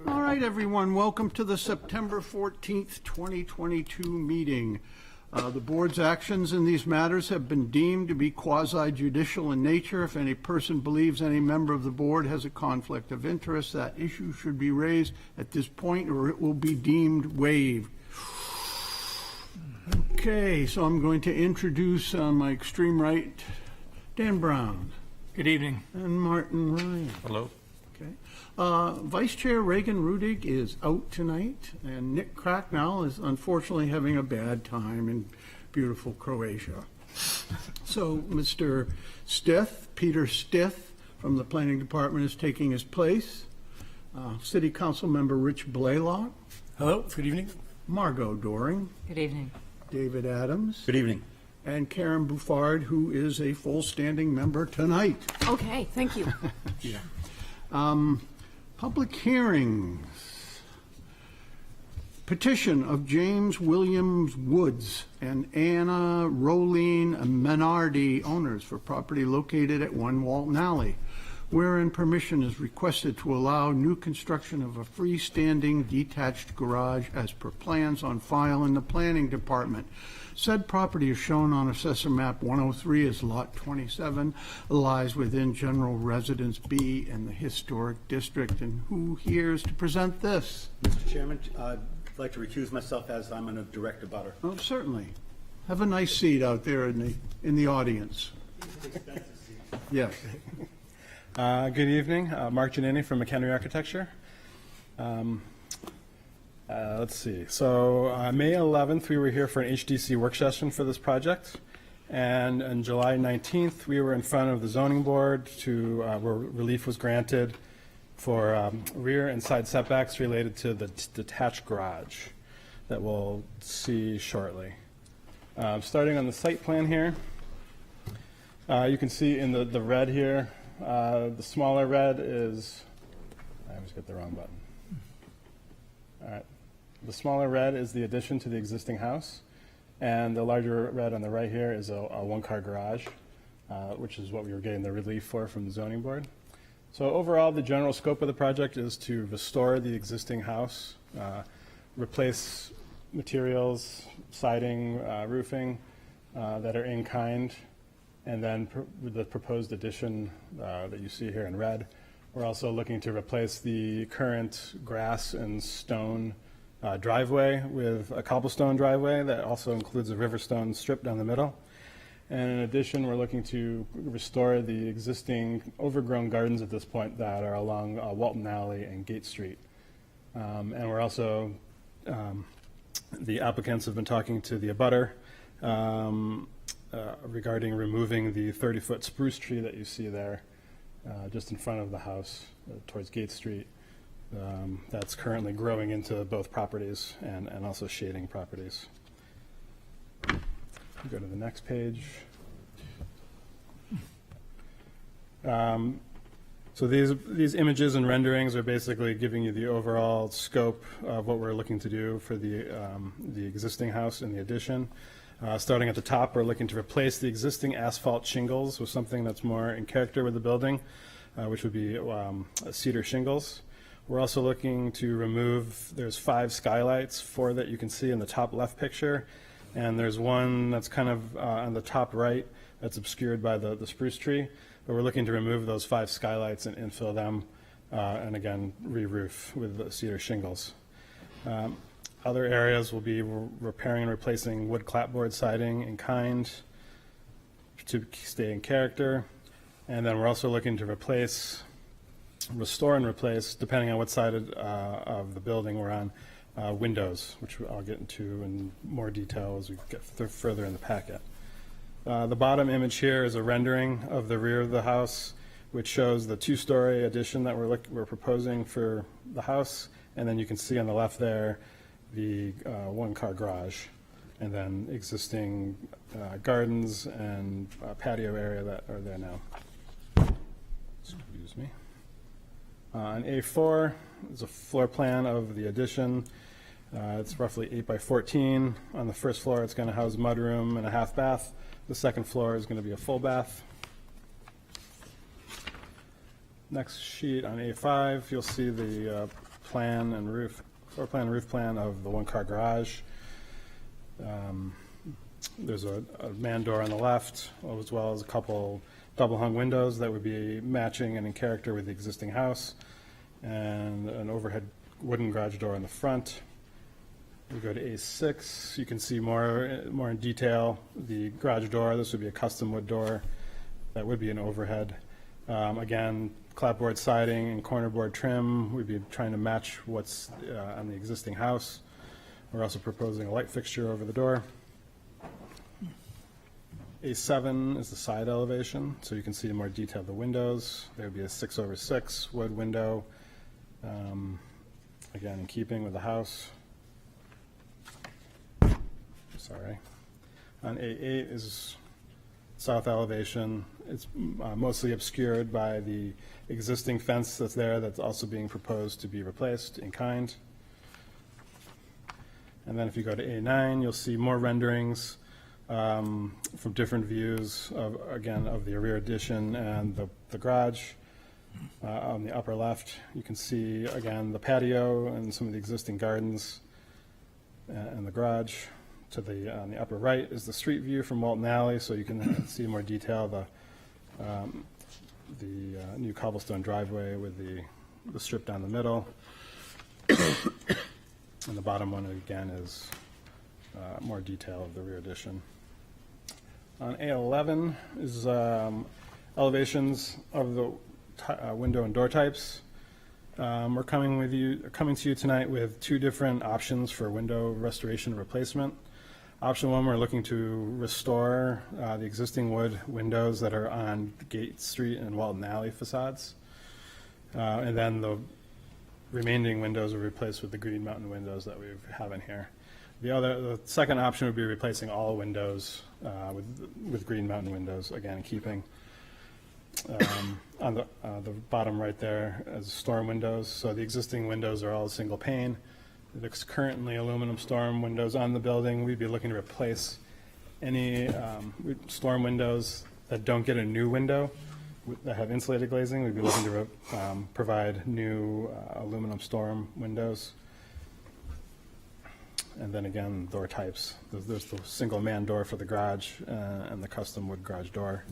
All right, everyone, welcome to the September 14th, 2022 meeting. The board's actions in these matters have been deemed to be quasi-judicial in nature. If any person believes any member of the board has a conflict of interest, that issue should be raised at this point or it will be deemed waived. Okay, so I'm going to introduce on my extreme right, Dan Brown. Good evening. And Martin Ryan. Hello. Okay. Vice Chair Reagan Rudig is out tonight, and Nick Cracknell is unfortunately having a bad time in beautiful Croatia. So Mr. Stith, Peter Stith from the Planning Department is taking his place. City Council Member Rich Blaylock. Hello. Good evening. Margot Doring. Good evening. David Adams. Good evening. And Karen Buffard, who is a full standing member tonight. Okay, thank you. Yeah. Public hearings. Petition of James Williams Woods and Anna Rolene Menardi, owners, for property located at 1 Walton Alley, wherein permission is requested to allow new construction of a freestanding detached garage as per plans on file in the Planning Department. Said property is shown on Assessor Map 103 as Lot 27, lies within General Residence B in the Historic District. And who here is to present this? Mr. Chairman, I'd like to recuse myself as I'm a direct abutter. Oh, certainly. Have a nice seat out there in the audience. Yes. Good evening. Mark Giannini from McHenry Architecture. Let's see. So May 11th, we were here for an HDC work session for this project. And on July 19th, we were in front of the zoning board to where relief was granted for rear and side setbacks related to the detached garage that we'll see shortly. Starting on the site plan here, you can see in the red here, the smaller red is, I always get the wrong button. All right. The smaller red is the addition to the existing house, and the larger red on the right here is a one-car garage, which is what we were getting the relief for from the zoning board. So overall, the general scope of the project is to restore the existing house, replace materials, siding, roofing that are in kind, and then the proposed addition that you see here in red. We're also looking to replace the current grass and stone driveway with a cobblestone driveway that also includes a riverstone strip down the middle. And in addition, we're looking to restore the existing overgrown gardens at this point that are along Walton Alley and Gate Street. And we're also, the applicants have been talking to the abutter regarding removing the 30-foot spruce tree that you see there just in front of the house towards Gate Street. That's currently growing into both properties and also shading properties. Go to the next page. So these images and renderings are basically giving you the overall scope of what we're looking to do for the existing house and the addition. Starting at the top, we're looking to replace the existing asphalt shingles with something that's more in character with the building, which would be cedar shingles. We're also looking to remove, there's 5 skylights, 4 that you can see in the top left picture, and there's one that's kind of on the top right that's obscured by the spruce tree. But we're looking to remove those 5 skylights and infill them, and again, re-roof with the cedar shingles. Other areas will be repairing and replacing wood clapboard siding in kind to stay in character. And then we're also looking to restore and replace, depending on what side of the building we're on, windows, which I'll get into in more detail as we get further in the packet. The bottom image here is a rendering of the rear of the house, which shows the 2-story addition that we're proposing for the house. And then you can see on the left there the one-car garage, and then existing gardens and patio area that are there now. Excuse me. On A4 is a floor plan of the addition. It's roughly 8 by 14. On the first floor, it's going to house a mudroom and a half bath. The second floor is going to be a full bath. Next sheet on A5, you'll see the plan and roof, floor plan and roof plan of the one-car garage. There's a man door on the left, as well as a couple double-hung windows that would be matching and in character with the existing house, and an overhead wooden garage door in the front. We go to A6, you can see more in detail the garage door. This would be a custom wood door. That would be an overhead. Again, clapboard siding and corner board trim. We'd be trying to match what's on the existing house. We're also proposing a light fixture over the door. A7 is the side elevation, so you can see in more detail the windows. There would be a 6/6 wood window, again in keeping with the house. Sorry. On A8 is south elevation. It's mostly obscured by the existing fence that's there that's also being proposed to be replaced in kind. And then if you go to A9, you'll see more renderings from different views of, again, of the rear addition and the garage. On the upper left, you can see, again, the patio and some of the existing gardens and the garage. On the upper right is the street view from Walton Alley, so you can see in more detail the new cobblestone driveway with the strip down the middle. And the bottom one, again, is more detail of the rear addition. On A11 is elevations of the window and door types. We're coming to you tonight with two different options for window restoration and replacement. Option one, we're looking to restore the existing wood windows that are on Gate Street and Walton Alley facades. And then the remaining windows are replaced with the Green Mountain windows that we have in here. The second option would be replacing all windows with Green Mountain windows, again, in keeping. On the bottom right there is storm windows. So the existing windows are all single pane. There's currently aluminum storm windows on the building. We'd be looking to replace any storm windows that don't get a new window that have insulated glazing. We'd be looking to provide new aluminum storm windows. And then again, door types. There's the single man door for the garage and the custom wood garage door.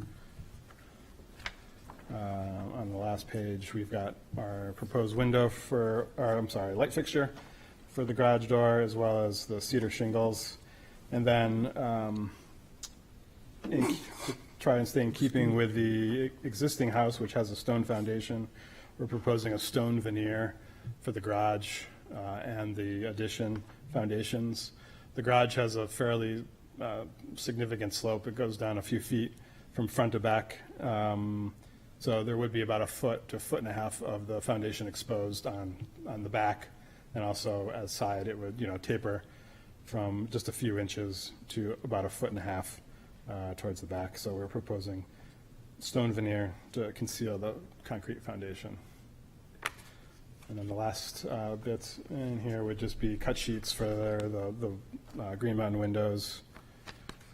On the last page, we've got our proposed window light fixture for the garage door, as well as the cedar shingles. And then to try and stay in keeping with the existing house, which has a stone foundation, we're proposing a stone veneer for the garage and the addition foundations. The garage has a fairly significant slope. It goes down a few feet from front to back. So there would be about a foot to a foot and a half of the foundation exposed on the back, and also as side it would taper from just a few inches to about a foot and a half towards the back. So we're proposing stone veneer to conceal the concrete foundation. And then the last bits in here would just be cut sheets for the Green Mountain windows,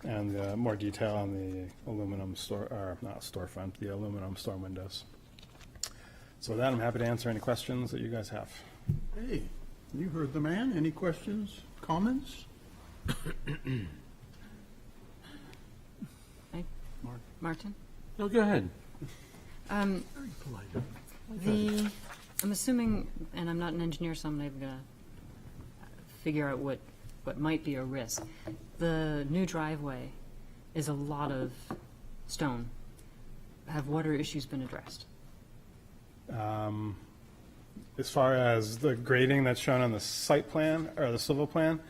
and more detail on the aluminum storefront, the aluminum storm windows. So with that, I'm happy to answer any questions that you guys have. Hey, you heard the man. Any questions, comments? Hey, Martin? No, go ahead. Very polite. I'm assuming, and I'm not an engineer, so I'm not even going to figure out what might be a risk. The new driveway is a lot of stone. Have water issues been addressed? As far as the grading that's shown on the site plan or the civil plan,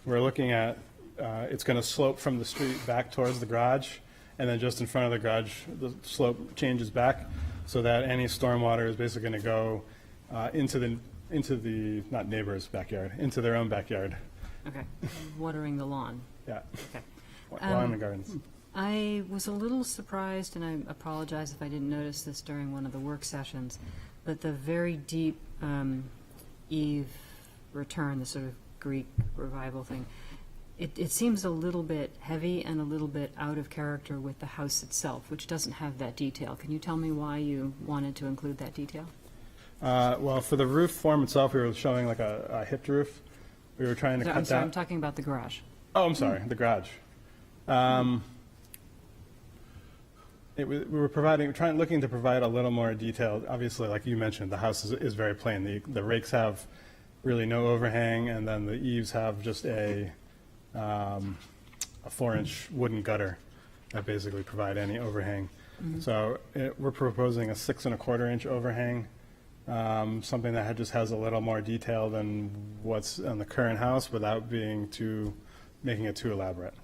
we're looking at it's going to slope from the street back towards the garage, and then just in front of the garage, the slope changes back so that any stormwater is basically going to go into the not neighbor's backyard, into their own backyard. Okay. Watering the lawn. Yeah. Okay. Lawn and gardens. I was a little surprised, and I apologize if I didn't notice this during one of the work sessions, but the very deep Eve return, the sort of Greek revival thing, it seems a little bit heavy and a little bit out of character with the house itself, which doesn't have that detail. Can you tell me why you wanted to include that detail? Well, for the roof form itself, we were showing like a hipped roof. We were trying to cut I'm sorry, I'm down. talking about the garage. Oh, I'm sorry, the garage. We were looking to provide a little more detail. Obviously, like you mentioned, the house is very plain. The rakes have really no overhang, and then the eaves have just a 4-inch wooden gutter that basically provide any overhang. So we're proposing a 6.25-inch overhang, something that just has a little more detail than what's on the current house without making it too elaborate.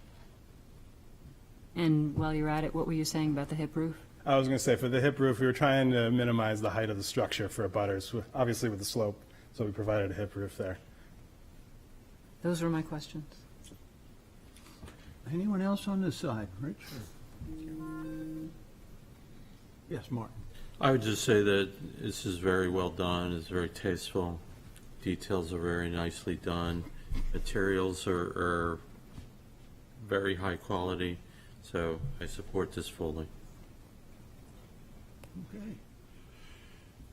And while you're at it, what were you saying about the hip roof? I was going to say, for the hip roof, we were trying to minimize the height of the structure for abutters, obviously with the slope, so we provided a hip roof there. Those were my questions. Anyone else on this side? Rich? Yes, Martin. I would just say that this is very well done, it's very tasteful, details are very nicely done, materials are very high quality, so I support this fully. Okay.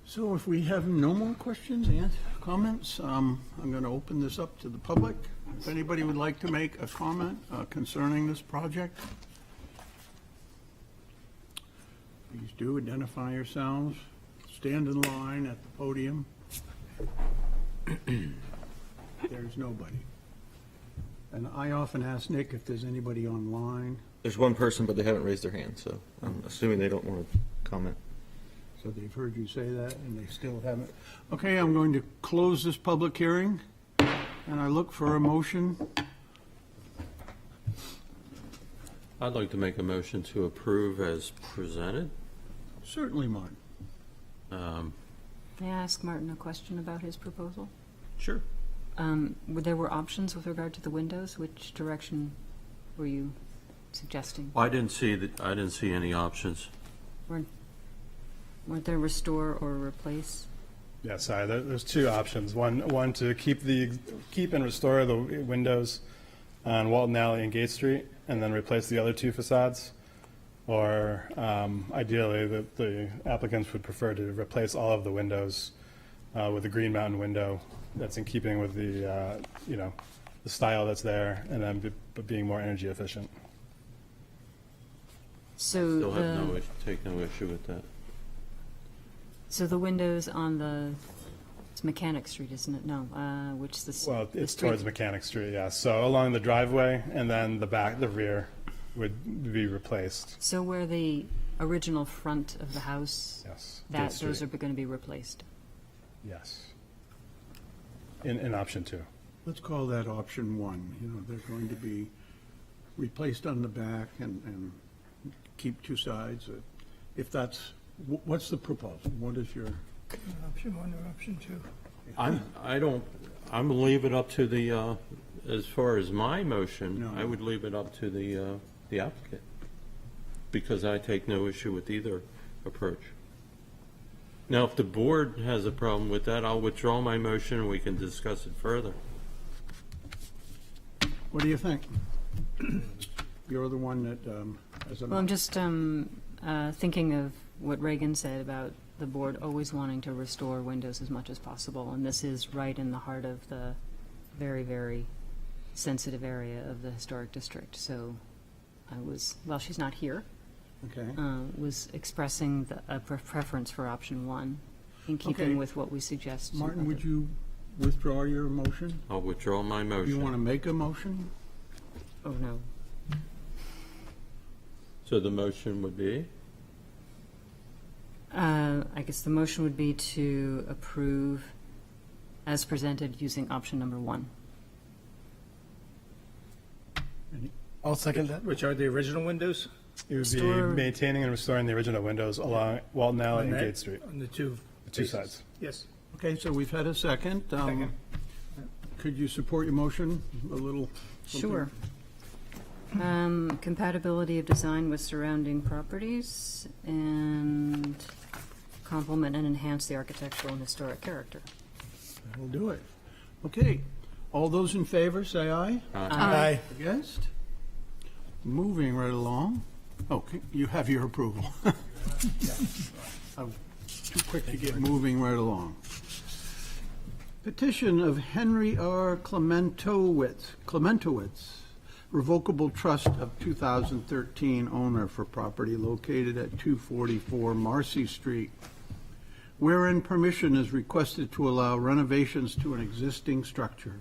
So if we have no more questions and comments, I'm going to open this up to the public. If anybody would like to make a comment concerning this project, please do identify yourselves. Stand in line at the podium. There's nobody. And I often ask Nick if there's anybody online. There's one person, but they haven't raised their hand, so I'm assuming they don't want to comment. So they've heard you say that, and they still haven't. Okay, I'm going to close this public hearing, and I look for a motion. I'd like to make a motion to approve as presented. Certainly, Martin. May I ask Martin a question about his proposal? Sure. There were options with regard to the windows. Which direction were you suggesting? I didn't see any options. Weren't there restore or replace? Yeah, sorry, there's two options. One to keep and restore the windows on Walton Alley and Gate Street, and then replace the other two facades. Or ideally, the applicants would prefer to replace all of the windows with a Green Mountain window that's in keeping with the the style that's there, and then being more energy efficient. So Still have take no issue with that. So the windows on it's Mechanic Street, isn't it? No, which Well, the it's street- towards Mechanic Street, yeah. So along the driveway, and then the rear would be replaced. So where the original front of the house, Yes. Gate those Street. are going to be replaced. Yes. In option 2. Let's call that option one. They're going to be replaced on the back and keep two sides. If that's, what's the proposal? What is your? Option 1 or option 2? I'm gonna leave it up to the, as far as my motion, No. I would leave it up to the applicant, because I take no issue with either approach. Now, if the board has a problem with that, I'll withdraw my motion and we can discuss it further. What do you think? You're the one that, as a. Well, I'm just thinking of what Reagan said about the board always wanting to restore windows as much as possible, and this is right in the heart of the very, very sensitive area of the historic district. So I was, well, she's not here, Okay. was expressing a preference for option 1 in keeping Okay. with what we suggest. Martin, would you withdraw your motion? I'll withdraw my motion. You want to make a motion? Oh, no. So the motion would be? I guess the motion would be to approve as presented using option number 1. I'll second that. Which are the original windows It would be Restore- maintaining and restoring the original windows along Walton Alley On and that- Gate Street, on the two? the two faces? sides. Yes. Okay, so we've had a second. Second. Could you support your motion a little? Sure. Compatibility of design with surrounding properties and complement and enhance the architectural and historic character. We'll do it. Okay. All those in favor, say aye. Aye. Against? Moving right along. Okay, you have your approval. I'm too quick to get moving right along. Petition of Henry R. Clementowitz, revocable trust of 2013 owner for property located at 244 Marcy Street, wherein permission is requested to allow renovations to an existing structure,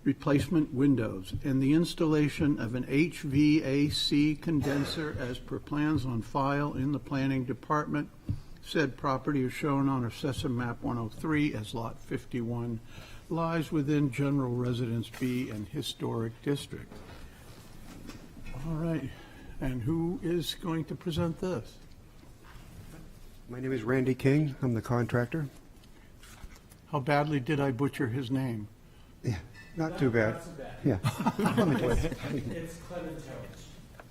replacement windows, and the installation of an HVAC condenser as per plans on file in the planning department. Said property is shown on Assessor Map 103 as Lot 51, lies within General Residence B and Historic District. All right, and who is going to present this? My name is Randy King. I'm the contractor. How badly did I butcher his name? Yeah, not too bad. Yeah.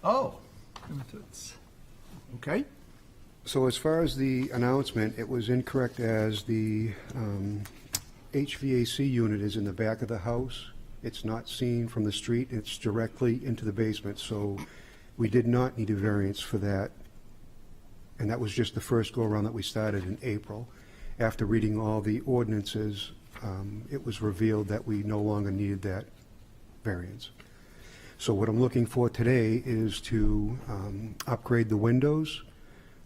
Oh. Okay. So as far as the announcement, it was incorrect as the HVAC unit is in the back of the house. It's not seen from the street. It's directly into the basement. So we did not need a variance for that. And that was just the first go-around that we started in April. After reading all the ordinances, it was revealed that we no longer needed that variance. So what I'm looking for today is to upgrade the windows,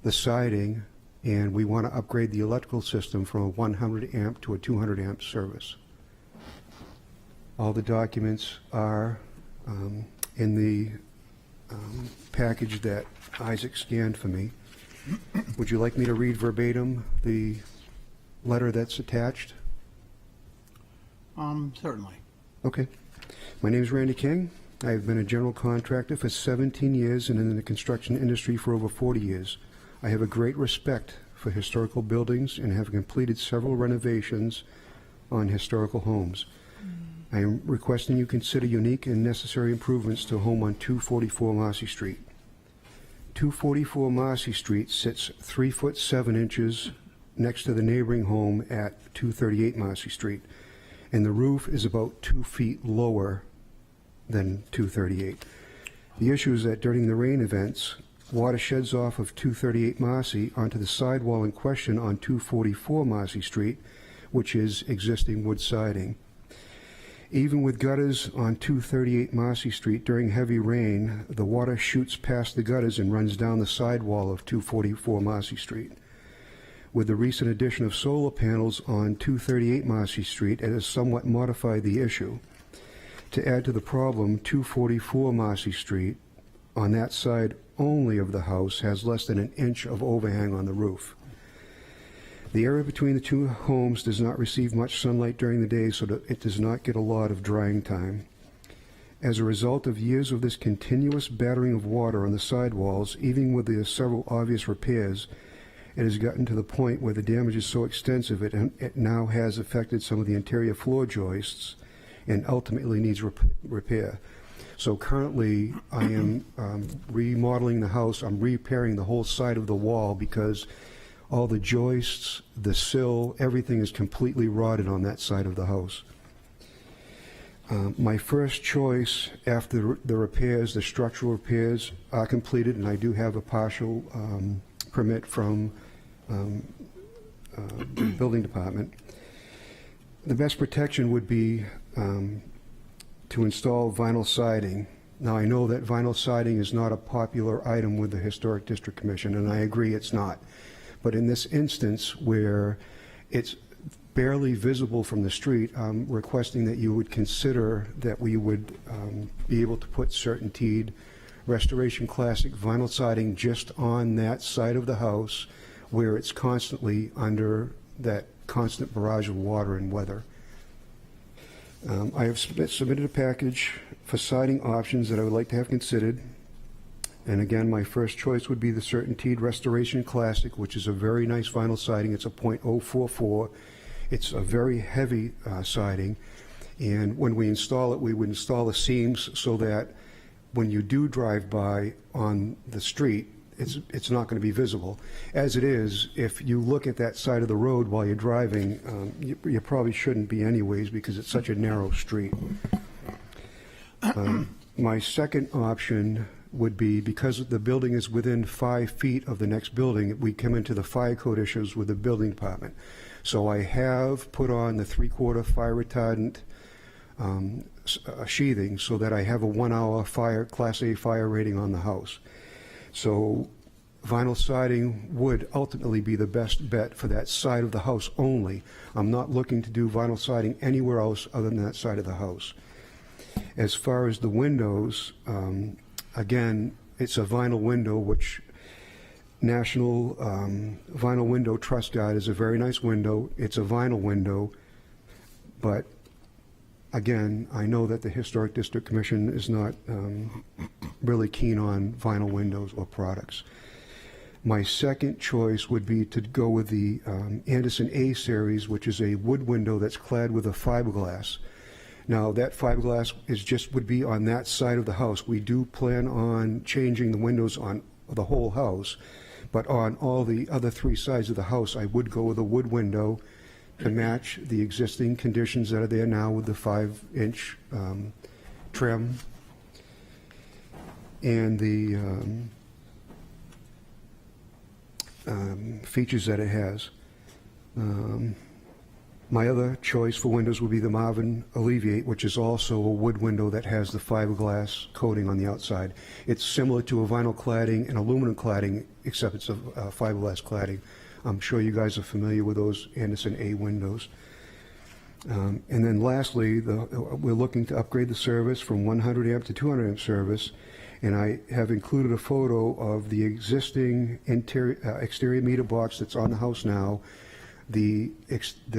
the siding, and we want to upgrade the electrical system from a 100 amp to a 200 amp service. All the documents are in the package that Isaac scanned for me. Would you like me to read verbatim the letter that's attached? Certainly. Okay. My name is Randy King. I've been a general contractor for 17 years and in the construction industry for over 40 years. I have a great respect for historical buildings and have completed several renovations on historical homes. I am requesting you consider unique and necessary improvements to a home on 244 Marcy Street. 244 Marcy Street sits 3 foot 7 inches next to the neighboring home at 238 Marcy Street, and the roof is about 2 feet lower than 238. The issue is that during the rain events, water sheds off of 238 Marcy onto the sidewall in question on 244 Marcy Street, which is existing wood siding. Even with gutters on 238 Marcy Street during heavy rain, the water shoots past the gutters and runs down the sidewall of 244 Marcy Street. With the recent addition of solar panels on 238 Marcy Street, it has somewhat modified the issue. To add to the problem, 244 Marcy Street, on that side only of the house, has less than an inch of overhang on the roof. The area between the two homes does not receive much sunlight during the day, so that it does not get a lot of drying time. As a result of years of this continuous battering of water on the sidewalls, even with the several obvious repairs, it has gotten to the point where the damage is so extensive it now has affected some of the interior floor joists and ultimately needs repair. So currently, I am remodeling the house. I'm repairing the whole side of the wall because all the joists, the sill, everything is completely rotted on that side of the house. My first choice after the repairs, the structural repairs are completed, and I do have a partial permit from the building department. The best protection would be to install vinyl siding. Now, I know that vinyl siding is not a popular item with the Historic District Commission, and I agree it's not. But in this instance where it's barely visible from the street, I'm requesting that you would consider that we would be able to put CertainTeed Restoration Classic vinyl siding just on that side of the house where it's constantly under that constant barrage of water and weather. I have submitted a package for siding options that I would like to have considered. And again, my first choice would be the CertainTeed Restoration Classic, which is a very nice vinyl siding. It's a .044. It's a very heavy siding. And when we install it, we would install the seams so that when you do drive by on the street, it's not going to be visible. As it is, if you look at that side of the road while you're driving, you probably shouldn't be anyways because it's such a narrow street. My second option would be, because the building is within 5 feet of the next building, we come into the fire code issues with the building department. So I have put on the 3/4 fire retardant sheathing so that I have a 1-hour fire, Class A fire rating on the house. So vinyl siding would ultimately be the best bet for that side of the house only. I'm not looking to do vinyl siding anywhere else other than that side of the house. As far as the windows, again, it's a vinyl window, which National Vinyl Window Trust Guide is a very nice window. It's a vinyl window, but again, I know that the Historic District Commission is not really keen on vinyl windows or products. My second choice would be to go with the Anderson A series, which is a wood window that's clad with a fiberglass. Now, that fiberglass would be on that side of the house. We do plan on changing the windows on the whole house, but on all the other 3 sides of the house, I would go with a wood window to match the existing conditions that are there now with the 5-inch trim and the features that it has. My other choice for windows would be the Marvin Alleviate, which is also a wood window that has the fiberglass coating on the outside. It's similar to a vinyl cladding and aluminum cladding, except it's a fiberglass cladding. I'm sure you guys are familiar with those Anderson A windows. And then lastly, we're looking to upgrade the service from 100 amp to 200 amp service, and I have included a photo of the existing exterior meter box that's on the house now. The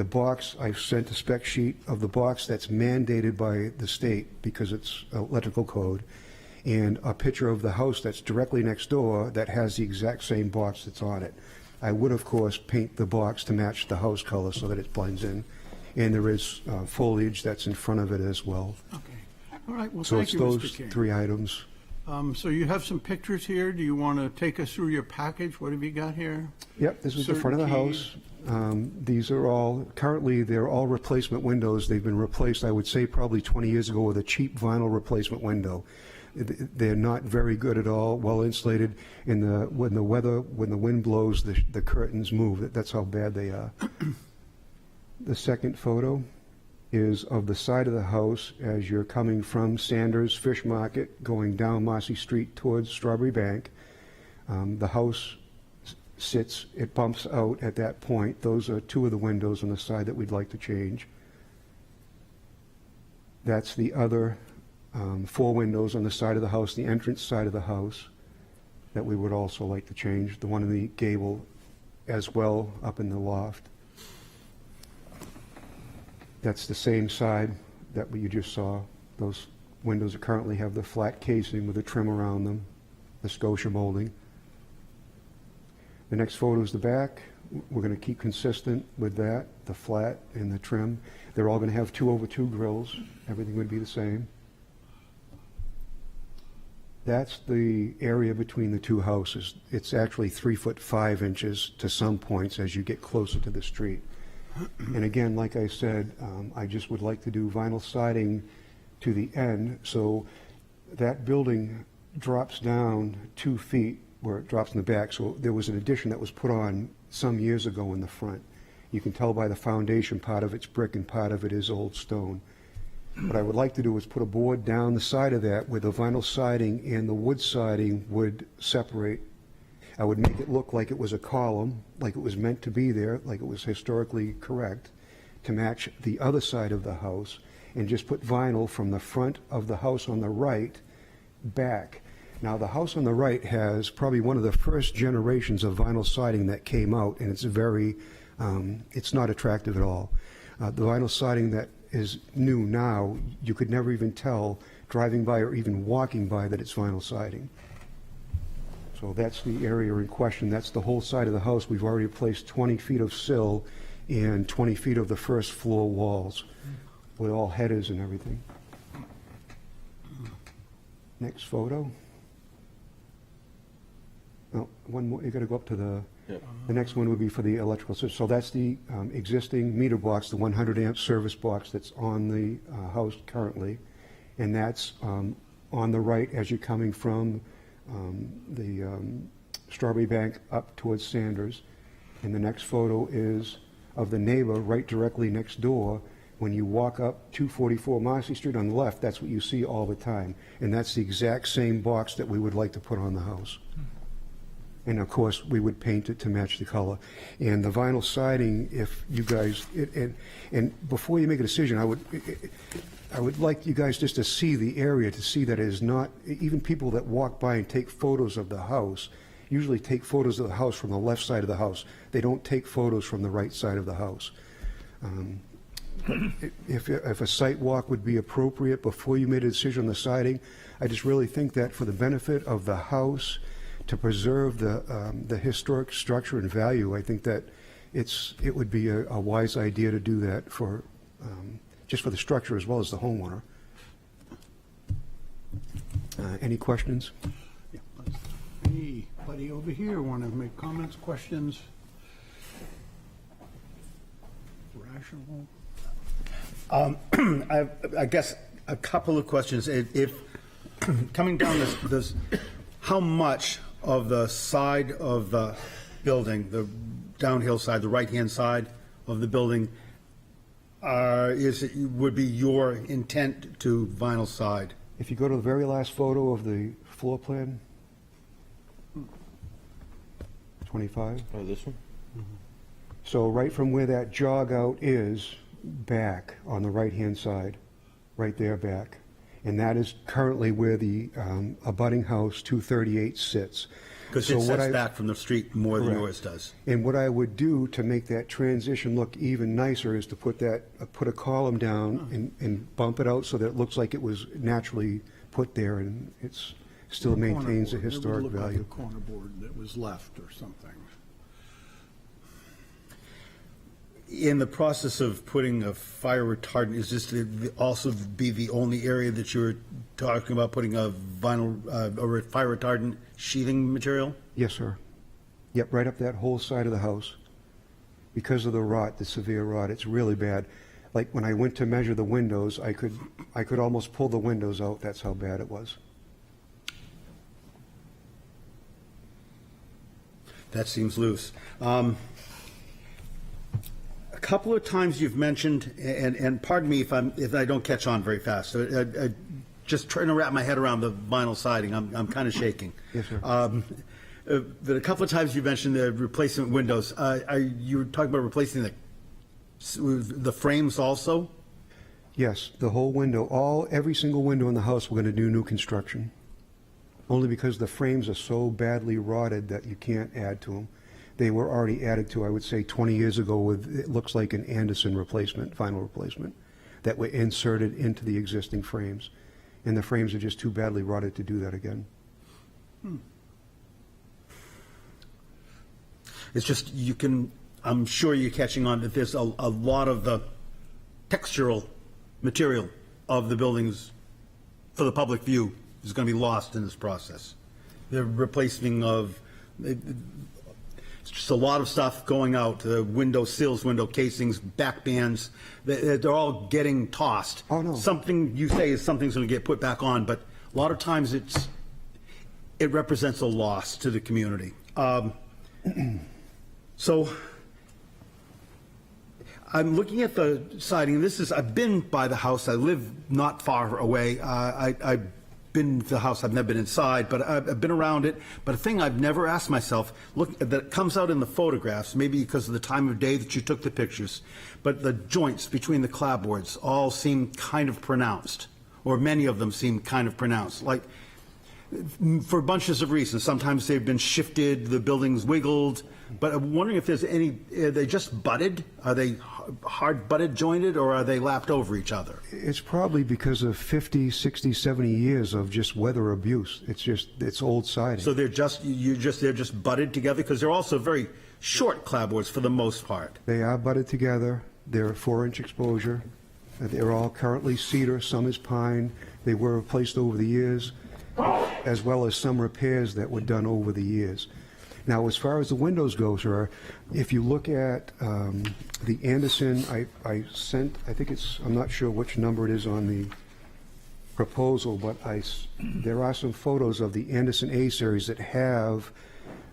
box, I've sent a spec sheet of the box that's mandated by the state because it's electrical code, and a picture of the house that's directly next door that has the exact same box that's on it. I would, of course, paint the box to match the house color so that it blends in, and there is foliage that's in front of it as well. Okay. All right, well, So thank it's you, those Mr. King. 3 items. So you have some pictures here. Do you want to take us through your package? What have you got here? Yep, this is the front of the house. These are all, currently, they're all replacement windows. They've been replaced, I would say, probably 20 years ago with a cheap vinyl replacement window. They're not very good at all, well insulated. When the wind blows, the curtains move. That's how bad they are. The second photo is of the side of the house as you're coming from Sanders Fish Market, going down Marcy Street towards Strawberry Bank. The house it bumps out at that point. Those are 2 of the windows on the side that we'd like to change. That's the other 4 windows on the side of the house, the entrance side of the house, that we would also like to change. The one in the gable as well, up in the loft. That's the same side that you just saw. Those windows currently have the flat casing with the trim around them, the Scotia molding. The next photo is the back. We're going to keep consistent with that, the flat and the trim. They're all going to have 2/2 grills. Everything would be the same. That's the area between the 2 houses. It's actually 3 foot 5 inches to some points as you get closer to the street. And again, like I said, I just would like to do vinyl siding to the end, so that building drops down 2 feet where it drops in the back. So there was an addition that was put on some years ago in the front. You can tell by the foundation, part of it's brick and part of it is old stone. What I would like to do is put a board down the side of that where the vinyl siding and the wood siding would separate. I would make it look like it was a column, like it was meant to be there, like it was historically correct, to match the other side of the house, and just put vinyl from the front of the house on the right back. Now, the house on the right has probably one of the first generations of vinyl siding that came out, and it's not attractive at all. The vinyl siding that is new now, you could never even tell driving by or even walking by that it's vinyl siding. So that's the area in question. That's the whole side of the house. We've already placed 20 feet of sill and 20 feet of the first floor walls with all headers and everything. Next photo. No, one more, you got to go up to the, Yep. the next one would be for the electrical system. So that's the existing meter box, the 100 amp service box that's on the house currently. And that's on the right as you're coming from the Strawberry Bank up towards Sanders. And the next photo is of the neighbor right directly next door. When you walk up 244 Marcy Street on the left, that's what you see all the time. And that's the exact same box that we would like to put on the house. And of course, we would paint it to match the color. And the vinyl siding, if you guys, and before you make a decision, I would like you guys just to see the area, to see that it is not, even people that walk by and take photos of the house, usually take photos of the house from the left side of the house. They don't take photos from the right side of the house. If a site walk would be appropriate before you made a decision on the siding, I just really think that for the benefit of the house, to preserve the historic structure and value, I think that it would be a wise idea to do that for just for the structure as well as the homeowner. Any questions? Yeah. Anybody over here want to make comments, questions? Rational? I guess a couple of questions. If coming down this, how much of the side of the building, the downhill side, the right-hand side of the building, would be your intent to vinyl side? If you go to the very last photo of the floor plan, 25. Oh, this one? So right from where that jog out is, back on the right-hand side, right there back. And that is currently where the abutting house 238 sits. Because So it what sets I- back from the street more than Correct. yours does. And what I would do to make that transition look even nicer is to put a column down and bump it out so that it looks like it was naturally put there, and it's still maintains the Corner board. historic It would look value. like a corner board that was left or something. In the process of putting a fire retardant, is this also be the only area that you're talking about putting a vinyl or a fire retardant sheathing material? Yes, sir. Yep, right up that whole side of the house. Because of the rot, the severe rot, it's really bad. Like when I went to measure the windows, I could almost pull the windows out. That's how bad it was. That seems loose. A couple of times you've mentioned, and pardon me if I don't catch on very fast. Just trying to wrap my head around the vinyl siding. I'm kind of shaking. Yes, sir. But a couple of times you mentioned the replacement windows. Are you talking about replacing the frames also? Yes, the whole window, every single window in the house, we're going to do new construction. Only because the frames are so badly rotted that you can't add to them. They were already added to, I would say, 20 years ago with, it looks like an Anderson replacement, final replacement, that were inserted into the existing frames. And the frames are just too badly rotted to do that again. It's just, I'm sure you're catching on that there's a lot of the textural material of the buildings for the public view is going to be lost in this process. The replacing of, it's just a lot of stuff going out, the window sills, window casings, back bands, they're all getting tossed. Oh, no. Something you say is something's going to get put back on, but a lot of times it represents a loss to the community. So I'm looking at the siding. I've been by the house. I live not far away. I've been to the house. I've never been inside, but I've been around it. But a thing I've never asked myself, that comes out in the photographs, maybe because of the time of day that you took the pictures, but the joints between the clapboards all seem kind of pronounced, or many of them seem kind of pronounced, like for bunches of reasons. Sometimes they've been shifted, the building's wiggled, but I'm wondering if there's any, are they just butted? Are they hard butted jointed, or are they lapped over each other? It's probably because of 50, 60, 70 years of just weather abuse. It's old siding. So they're just butted together? Because they're also very short clapboards for the most part. They are butted together. They're 4-inch exposure. They're all currently cedar, some is pine. They were replaced over the years. as well as some repairs that were done over the years. Now, as far as the windows go, sir, if you look at the Anderson, I sent, I think it's, I'm not sure which number it is on the proposal, but there are some photos of the Anderson A series that have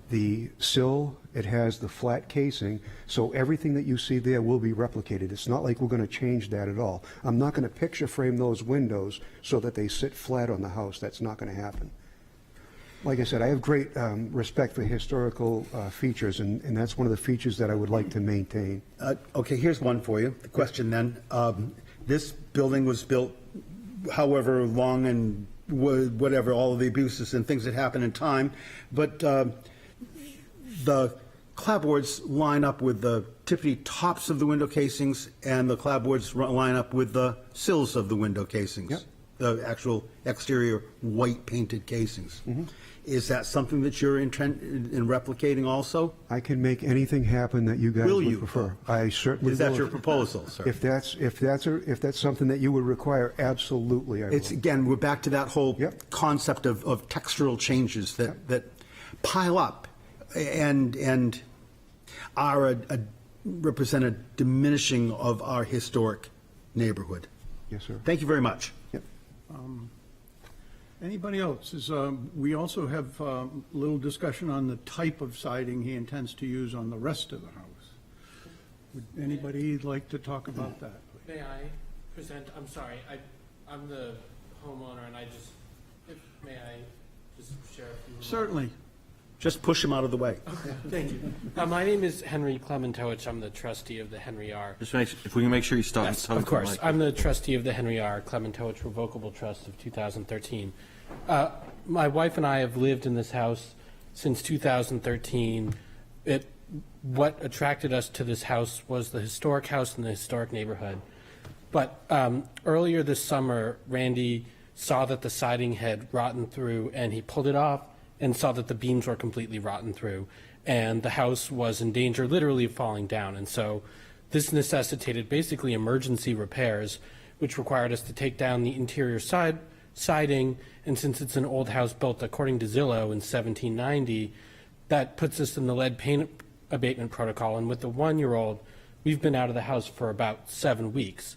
the sill, it has the flat casing, so everything that you see there will be replicated. It's not like we're going to change that at all. I'm not going to picture frame those windows so that they sit flat on the house. That's not going to happen. Like I said, I have great respect for historical features, and that's one of the features that I would like to maintain. Okay, here's one for you. The question then, this building was built however long and whatever, all of the abuses and things that happen in time, but the clapboards line up with the tippity tops of the window casings, and the clapboards line up with the sills of the window casings. Yep. The actual exterior white painted casings. Is that something that you're in replicating also? I can make anything happen that you guys Will would you? prefer. I certainly will. Is that your proposal, sir? If that's something that you would require, absolutely I will. It's, again, we're back to that whole Yep. concept of textural changes that pile up and are represent a diminishing of our historic neighborhood. Yes, sir. Thank you very much. Yep. Anybody else? We also have a little discussion on the type of siding he intends to use on the rest of the house. Would anybody like to talk about that, please? May I present, I'm sorry, I'm the homeowner and may I just share a few remarks? Certainly. Just push him out of the way. Thank you. My name is Henry Clementowicz. I'm the trustee of the Henry R. Just if we can make sure you stop. Yes, of course. I'm the trustee of the Henry R. Clementowicz Revocable Trust of 2013. My wife and I have lived in this house since 2013. What attracted us to this house was the historic house and the historic neighborhood. But earlier this summer, Randy saw that the siding had rotten through, and he pulled it off and saw that the beams were completely rotten through, and the house was in danger literally of falling down. And so this necessitated basically emergency repairs, which required us to take down the interior siding, and since it's an old house built according to Zillow in 1790, that puts us in the lead paint abatement protocol. And with the 1-year-old, we've been out of the house for about 7 weeks.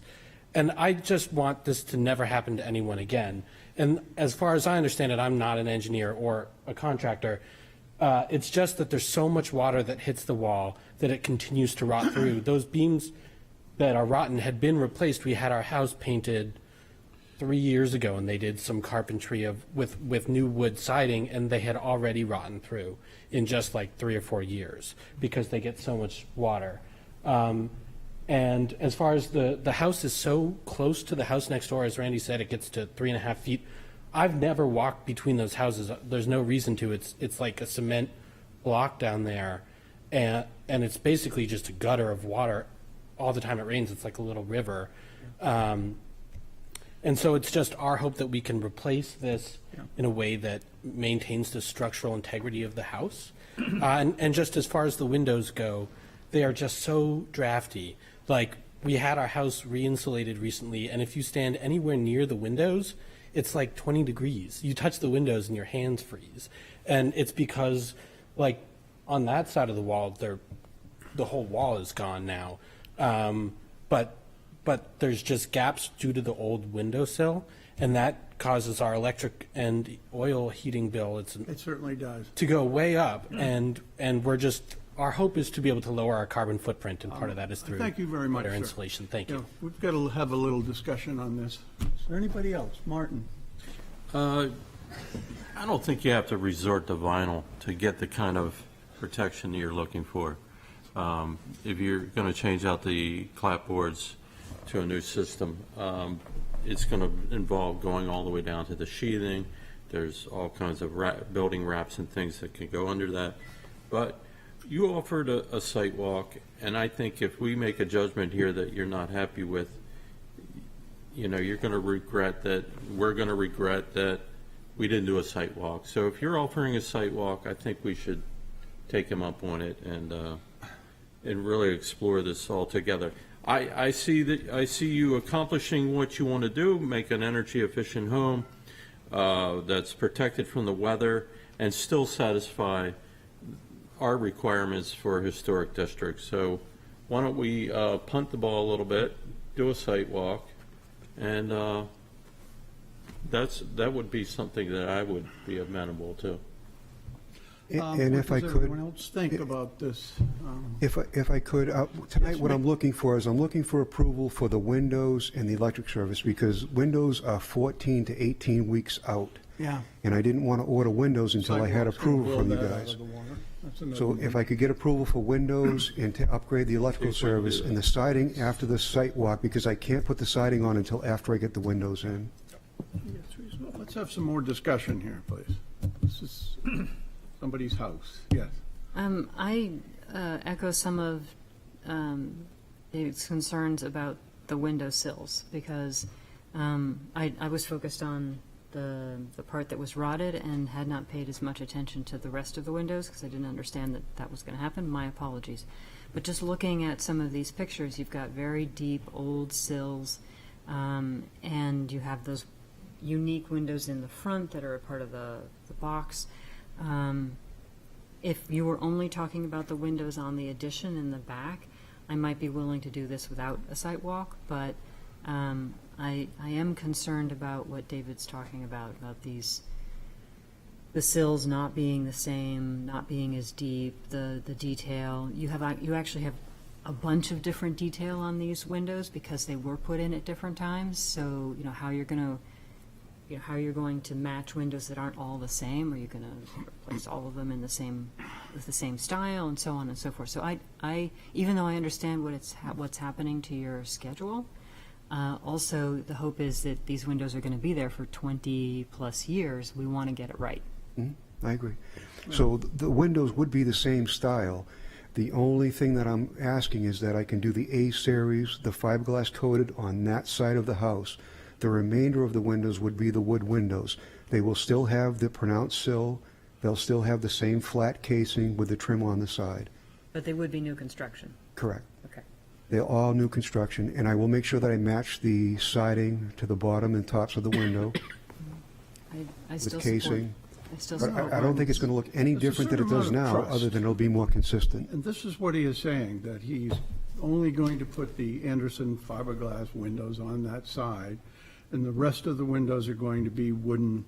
And I just want this to never happen to anyone again. And as far as I understand it, I'm not an engineer or a contractor. It's just that there's so much water that hits the wall that it continues to rot through. Those beams that are rotten had been replaced. We had our house painted 3 years ago, and they did some carpentry with new wood siding, and they had already rotten through in just like 3 or 4 years because they get so much water. And as far as the house is so close to the house next door, as Randy said, it gets to 3.5 feet. I've never walked between those houses. There's no reason to. It's like a cement block down there, and it's basically just a gutter of water all the time it rains. It's like a little river. And so it's just our hope that we can replace this in a way that maintains the structural integrity of the house. And just as far as the windows go, they are just so drafty. Like, we had our house re-insulated recently, and if you stand anywhere near the windows, it's like 20 degrees. You touch the windows and your hands freeze. And it's because, like, on that side of the wall, the whole wall is gone now. But there's just gaps due to the old windowsill, and that causes our electric and oil heating bill It certainly does. to go way up. And we're just, our hope is to be able to lower our carbon footprint, and part of that is through Thank you very much, better sir. insulation. Thank you. We've got to have a little discussion on this. Is there anybody else? Martin? I don't think you have to resort to vinyl to get the kind of protection you're looking for. If you're going to change out the clapboards to a new system, it's going to involve going all the way down to the sheathing. There's all kinds of building wraps and things that can go under that. But you offered a site walk, and I think if we make a judgment here that you're not happy with, you're going to regret that. We're going to regret that we didn't do a site walk. So if you're offering a site walk, I think we should take him up on it and really explore this all together. I see you accomplishing what you want to do, make an energy efficient home. that's protected from the weather and still satisfy our requirements for historic districts. So why don't we punt the ball a little bit, do a site walk, and that would be something that I would be amenable to. And if I What does could, everyone else think about this? if I could, tonight Yes, what I'm Mike. looking for is I'm looking for approval for the windows and the electric service, because windows are 14 to 18 weeks out. Yeah. And I didn't want to order windows until I had Sidewalk's gonna approval blow from you that out guys. of the water. That's another So one. if I could get approval for windows and to upgrade the electrical See if we can do service that. and the siding after the site walk, because I can't put the siding on until after I get the windows in. Yes, reasonable. Let's have some more discussion here, please. This is somebody's house. Yes. I echo some of David's concerns about the window sills, because I was focused on the part that was rotted and had not paid as much attention to the rest of the windows, because I didn't understand that that was going to happen. My apologies. But just looking at some of these pictures, you've got very deep old sills, and you have those unique windows in the front that are a part of the box. If you were only talking about the windows on the addition in the back, I might be willing to do this without a site walk, but I am concerned about what David's talking about the sills not being the same, not being as deep, the detail. You actually have a bunch of different detail on these windows because they were put in at different times. So how you're going to match windows that aren't all the same. Are you going to replace all of them in with the same style, and so on and so forth? So I even though I understand what's happening to your schedule, also the hope is that these windows are going to be there for 20 plus years. We want to get it right. I agree. So the windows would be the same style. The only thing that I'm asking is that I can do the A series, the fiberglass coated on that side of the house. The remainder of the windows would be the wood windows. They will still have the pronounced sill. They'll still have the same flat casing with the trim on the side. But they would be new construction. Correct. Okay. They're all new construction, and I will make sure that I match the siding to the bottom and tops of the window I with still casing. support. I still But support. I don't think it's going to look any There's a different than it certain does amount now, of trust. other than it'll be more consistent. And this is what he is saying, that he's only going to put the Anderson fiberglass windows on that side, and the rest of the windows are going to be wooden,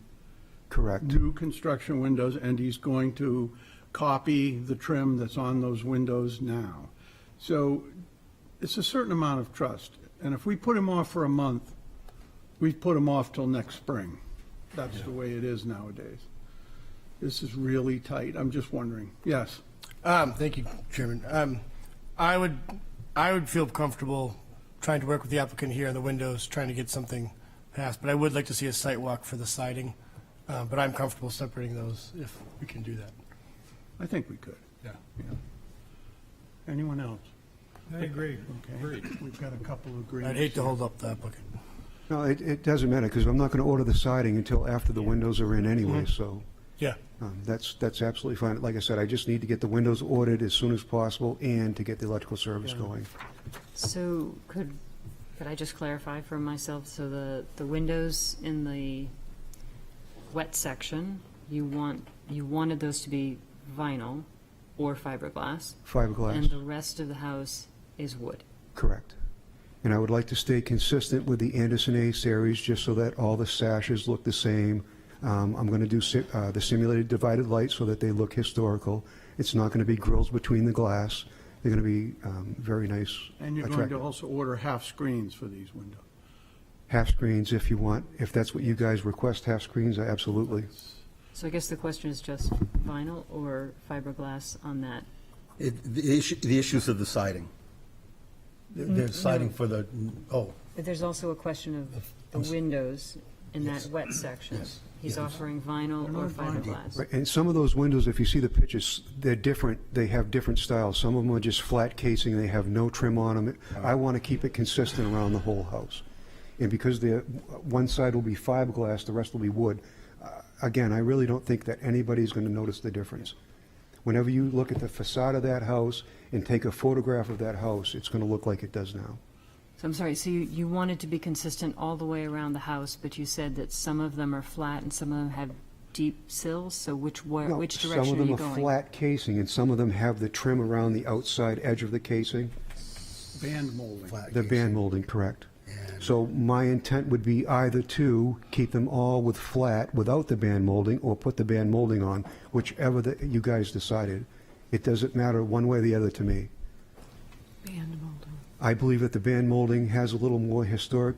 Correct. new construction windows, and he's going to copy the trim that's on those windows now. So it's a certain amount of trust. And if we put him off for a month, we've put him off till next spring. That's the way it is nowadays. This is really tight. I'm just wondering. Yes. Thank you, Chairman. I would feel comfortable trying to work with the applicant here on the windows, trying to get something passed, but I would like to see a site walk for the siding. But I'm comfortable separating those if we can do that. I think we could. Yeah. Anyone else? I agree. Okay. We've got a couple of agreements. I'd hate to hold up the applicant. No, it doesn't matter, because I'm not going to order the siding until after the windows are in anyway, so Yeah. that's absolutely fine. Like I said, I just need to get the windows ordered as soon as possible and to get the electrical service going. So could I just clarify for myself? So the windows in the wet section, you wanted those to be vinyl or fiberglass, and Fiberglass, the rest of the house is wood. correct. And I would like to stay consistent with the Anderson A series, just so that all the sashes look the same. I'm going to do the simulated divided light so that they look historical. It's not going to be grills between the glass. They're going to be very nice, And you're going attractive. to also order half screens for these windows. Half screens if you want. If that's what you guys request, half screens, absolutely. So I guess the question is just vinyl or fiberglass on that. The issues of the siding. The siding for the, But there's also a question of the windows in that wet section. Yes. He's offering vinyl They're or not vinyl. fiberglass. Right, and some of those windows, if you see the pictures, they're different. They have different styles. Some of them are just flat casing. They have no trim on them. I want to keep it consistent around the whole house. And because one side will be fiberglass, the rest will be wood. Again, I really don't think that anybody's going to notice the difference. Whenever you look at the facade of that house and take a photograph of that house, it's going to look like it does now. So I'm sorry, so you wanted to be consistent all the way around the house, but you said that some of them are flat and some of them have deep sills, so which No, direction some are of you them are going? flat casing, and some of them have the trim around the outside edge of the casing. Band molding. The band molding, correct. So my intent would be either to keep them all with flat without the band molding, or put the band molding on, whichever you guys decided. It doesn't matter one way or the other to me. Band molding. I believe that the band molding has a little more historic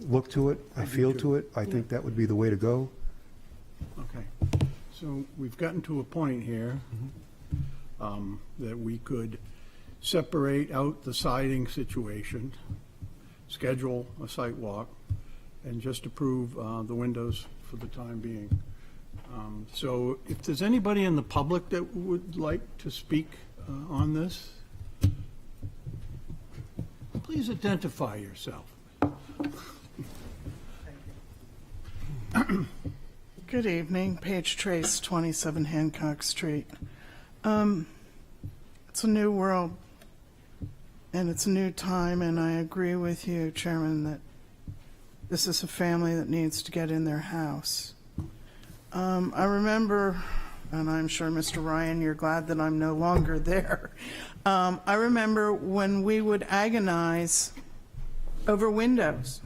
look to it, a feel to it. I think that would be the way to go. Okay, so we've gotten to a point here that we could separate out the siding situation, schedule a site walk, and just approve the windows for the time being. So if there's anybody in the public that would like to speak on this, please identify yourself. Good evening, Paige Trace, 27 Hancock Street. It's a new world, and it's a new time, and I agree with you, Chairman, that this is a family that needs to get in their house. I remember, and I'm sure, Mr. Ryan, you're glad that I'm no longer there. I remember when we would agonize over windows,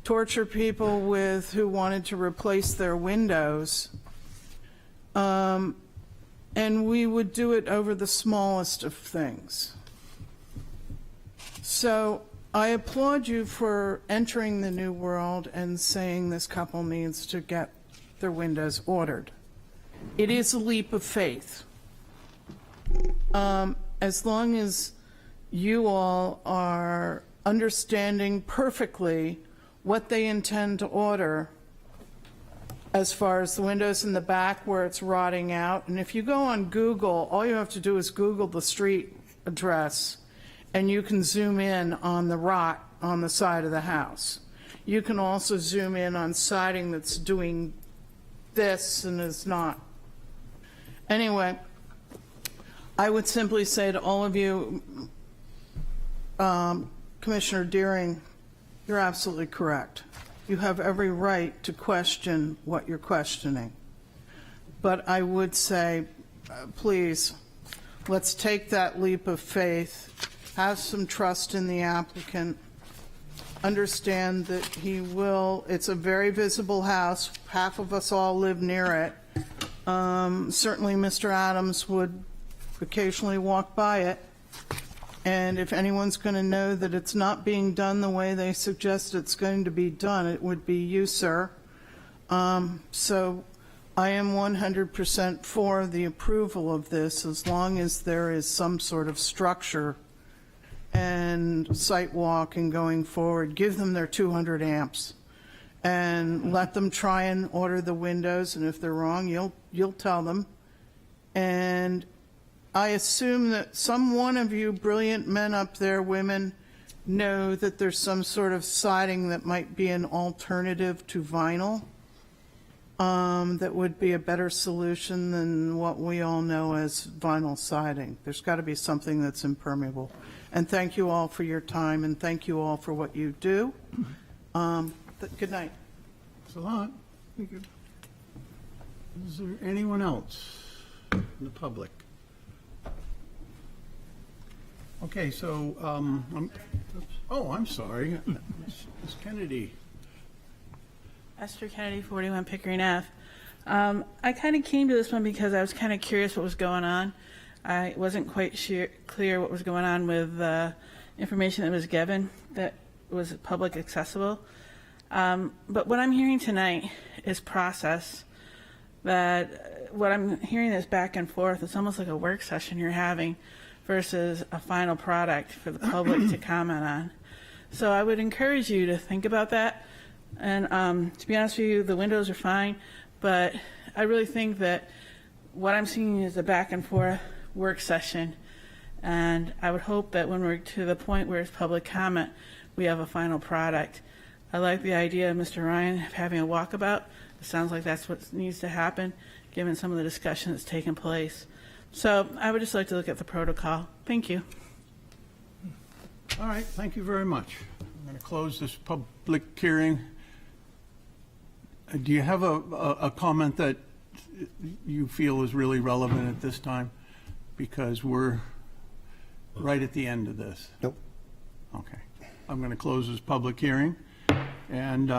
torture people who wanted to replace their windows, and we would do it over the smallest of things. So I applaud you for entering the new world and saying this couple needs to get their windows ordered. It is a leap of faith. As long as you all are understanding perfectly what they intend to order as far as the windows in the back where it's rotting out. And if you go on Google, all you have to do is Google the street address, and you can zoom in on the rot on the side of the house. You can also zoom in on siding that's doing this and is not. Anyway, I would simply say to all of you, Commissioner Deering, you're absolutely correct. You have every right to question what you're questioning. But I would say, please, let's take that leap of faith, have some trust in the applicant, understand that he will, it's a very visible house, half of us all live near it. Certainly Mr. Adams would occasionally walk by it. And if anyone's going to know that it's not being done the way they suggest it's going to be done, it would be you, sir. So I am 100% for the approval of this, as long as there is some sort of structure and site walk and going forward. Give them their 200 amps and let them try and order the windows. And if they're wrong, you'll tell them. And I assume that some one of you brilliant men up there, women, know that there's some sort of siding that might be an alternative to vinyl that would be a better solution than what we all know as vinyl siding. There's got to be something that's impermeable. And thank you all for your time, and thank you all for what you do. Good night. Thanks a lot. Thank you. Is there anyone else in the public? Okay, so, I'm sorry. Ms. Kennedy. Esther Kennedy, 41 Pickering Ave. I kind of came to this one because I was kind of curious what was going on. I wasn't quite clear what was going on with the information that was given that was public accessible. But what I'm hearing tonight is process. That what I'm hearing is back and forth. It's almost like a work session you're having versus a final product for the public to comment on. So I would encourage you to think about that. And to be honest with you, the windows are fine, but I really think that what I'm seeing is a back and forth work session. And I would hope that when we're to the point where it's public comment, we have a final product. I like the idea of Mr. Ryan having a walkabout. It sounds like that's what needs to happen, given some of the discussion that's taken place. So I would just like to look at the protocol. Thank you. All right, thank you very much. I'm going to close this public hearing. Do you have a comment that you feel is really relevant at this time? Because we're right at the end of this. Nope. Okay. I'm going to close this public hearing, and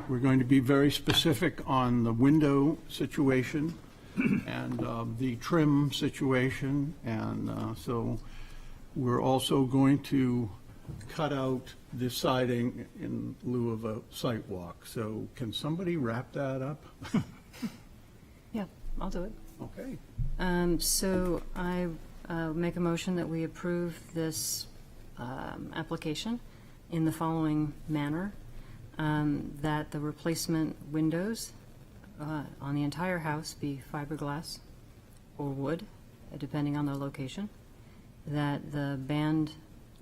we're going to be very specific on the window situation and the trim situation, and so we're also going to cut out the siding in lieu of a site walk. So can somebody wrap that up? Yeah, I'll do it. Okay. So I make a motion that we approve this application in the following manner, that the replacement windows on the entire house be fiberglass or wood, depending on their location, that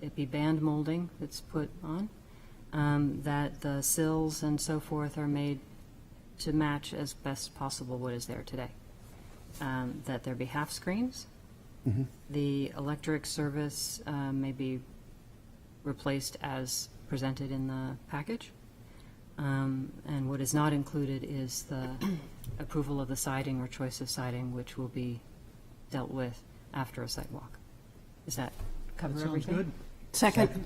it be band molding that's put on, that the sills and so forth are made to match as best possible what is there today, that there be half screens. The electric service may be replaced as presented in the package. And what is not included is the approval of the siding or choice of siding, which will be dealt with after a site walk. Does that cover That sounds everything? good. Second.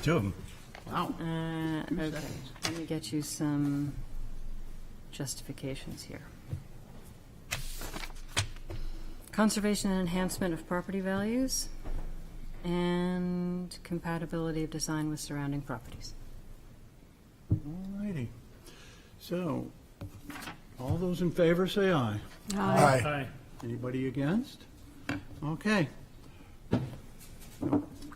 Two of them. Wow. Okay, let me get you some justifications here. Conservation and enhancement of property values and compatibility of design with surrounding properties. All righty. So, all those in favor say aye. Aye. Anybody against? Okay.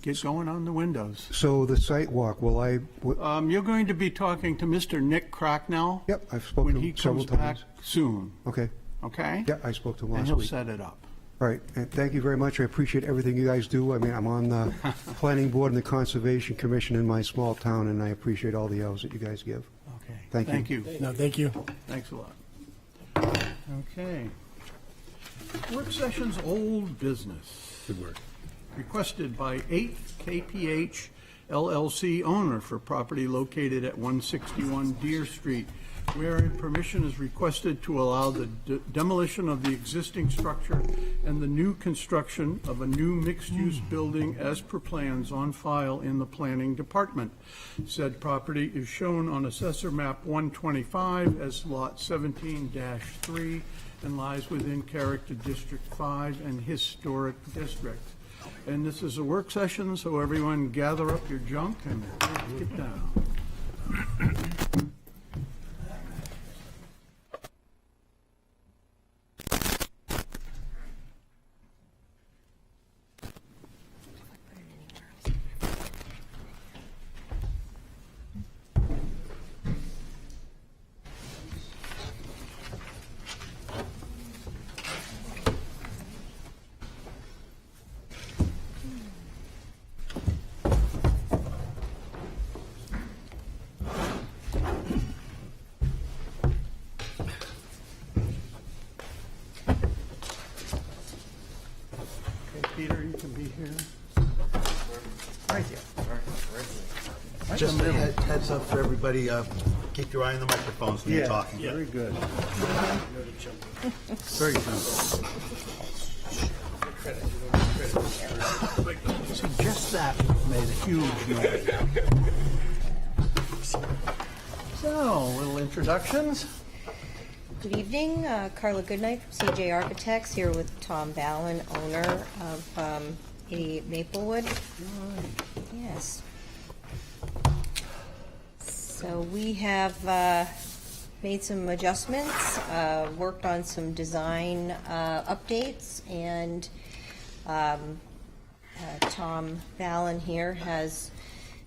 Get going on the windows. So the site walk, You're going to be talking to Mr. Nick Cracknell yep, I've spoken when to he him several comes back times. soon, Okay, okay? yeah, I spoke to him And last he'll week. set it up. All right, and thank you very much. I appreciate everything you guys do. I mean, I'm on the Planning Board and the Conservation Commission in my small town, and I appreciate all the hours that you guys give. Okay. Thank you. Thank you. No, thank you. Thanks a lot. Okay. Work session's old business. Good work. Requested by 8th KPH LLC owner for property located at 161 Deer Street, wherein permission is requested to allow the demolition of the existing structure and the new construction of a new mixed-use building as per plans on file in the Planning Department. Said property is shown on Assessor Map 125 as Lot 17-3 and lies within Character District 5 and Historic District. And this is a work session, so everyone gather up your junk and get down. Peter, you can be here. Right here. Just a heads up for everybody, keep your eye on the microphones when you're talking. Very good. Very simple. See, just that made a huge noise. So, little introductions. Good evening, Carla Goodnight from CJ Architects, here with Tom Ballin, owner of 88 Maplewood. Yes. So we have made some adjustments, worked on some design updates, and Tom Ballin here has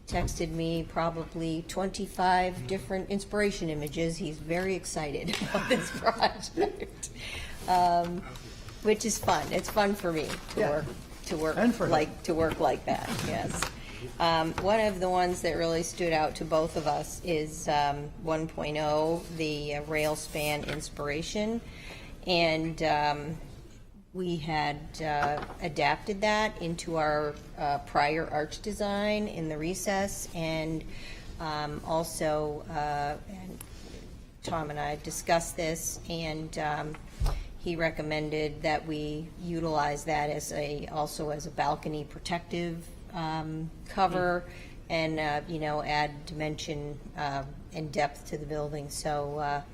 texted me probably 25 different inspiration images. He's very excited about this project, which is fun. It's fun for me to work And for him. like that. Yes. One of the ones that really stood out to both of us is 1.0, the rail span inspiration, and we had adapted that into our prior arch design in the recess, and also, and Tom and I discussed this, and he recommended that we utilize that as also as a balcony protective cover, and add dimension and depth to the building. So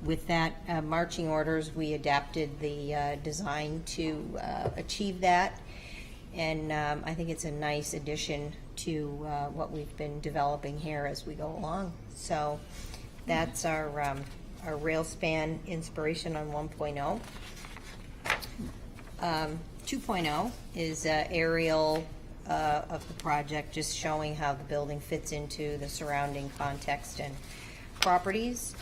with that marching orders, we adapted the design to achieve that, and I think it's a nice addition to what we've been developing here as we go along. So that's our rail span inspiration on 1.0. 2.0 is aerial of the project, just showing how the building fits into the surrounding context and properties.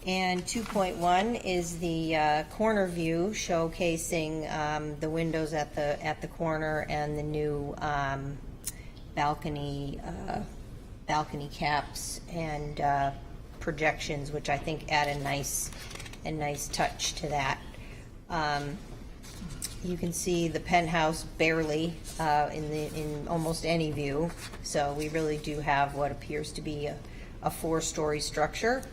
And 2.1 is the corner view, showcasing the windows at the corner and the new balcony caps and projections, which I think add a nice touch to that. You can see the penthouse barely in almost any view, so we really do have what appears to be a 4-story structure.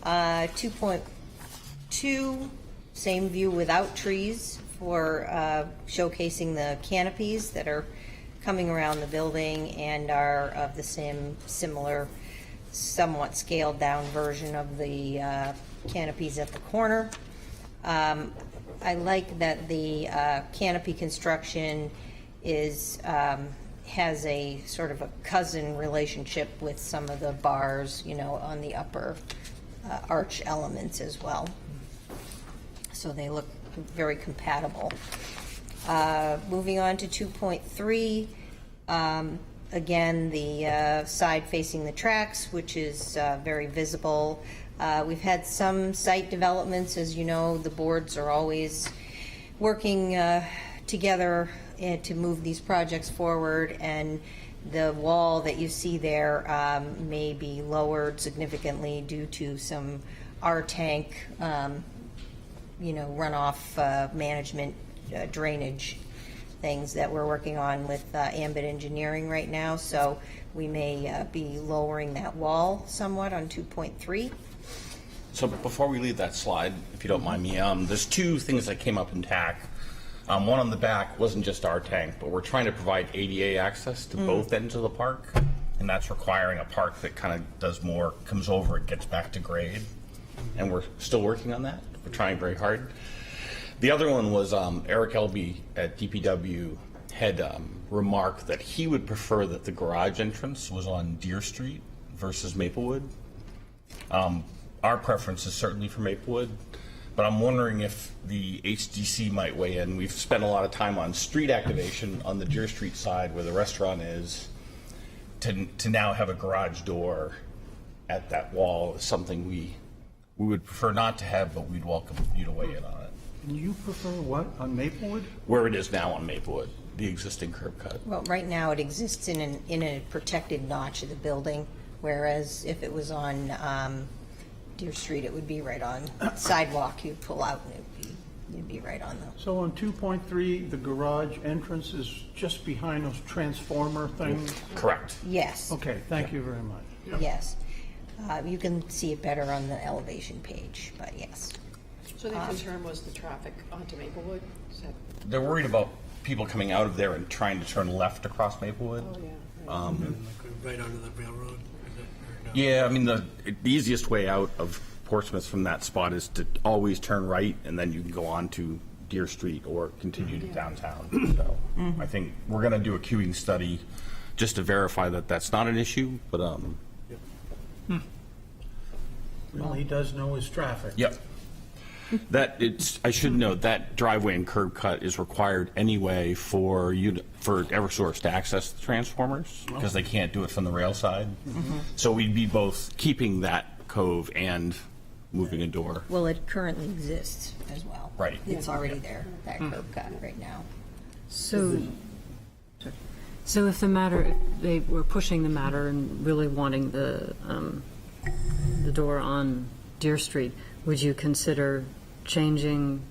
2.2, same view without trees for showcasing the canopies that are coming around the building and are of the similar, somewhat scaled down version of the canopies at the corner. I like that the canopy construction has a sort of a cousin relationship with some of the bars, on the upper arch elements as well. So they look very compatible. Moving on to 2.3, again, the side facing the tracks, which is very visible. We've had some site developments. As you know, the boards are always working together to move these projects forward, and the wall that you see there may be lowered significantly due to some R-tank, runoff management drainage things that we're working on with Ambit Engineering right now. So we may be lowering that wall somewhat on 2.3. So before we leave that slide, if you don't mind me, there's two things that came up in TAC. One on the back wasn't just our tank, but we're trying to provide ADA access to both ends of the park, and that's requiring a park that kind of comes over and gets back to grade. And we're still working on that. We're trying very hard. The other one was Eric Elby at DPW had remarked that he would prefer that the garage entrance was on Deer Street versus Maplewood. Our preference is certainly for Maplewood, but I'm wondering if the HDC might weigh in. We've spent a lot of time on street activation on the Deer Street side where the restaurant is. To now have a garage door at that wall is something we would prefer not to have, but we'd welcome you to weigh in on it. And you prefer what, on Maplewood? Where it is now on Maplewood, the existing curb cut. Well, right now it exists in a protected notch of the building, whereas if it was on Deer Street, it would be right on sidewalk. You'd pull out and it'd be right on the. So on 2.3, the garage entrance is just behind those transformer things? Correct. Yes. Okay, thank you very much. Yes. You can see it better on the elevation page, but yes. So the concern was the traffic onto Maplewood? Is that... They're worried about people coming out of there and trying to turn left across Maplewood. Oh, yeah. Right. Right onto the railroad. Yeah, I mean, the easiest way out of Portsmouth from that spot is to always turn right, and then you can go on to Deer Street or continue to downtown. So I think we're going to do a queuing study just to verify that that's not an issue, but Well, he does know his traffic. Yep. I should note that driveway and curb cut is required anyway for Eversource to access the transformers because they can't do it from the rail side. So we'd be both keeping that cove and moving a door. Well, it currently exists as well. Right. It's already there, that curb cut right now. So if they were pushing the matter and really wanting the door on Deer Street, would you consider changing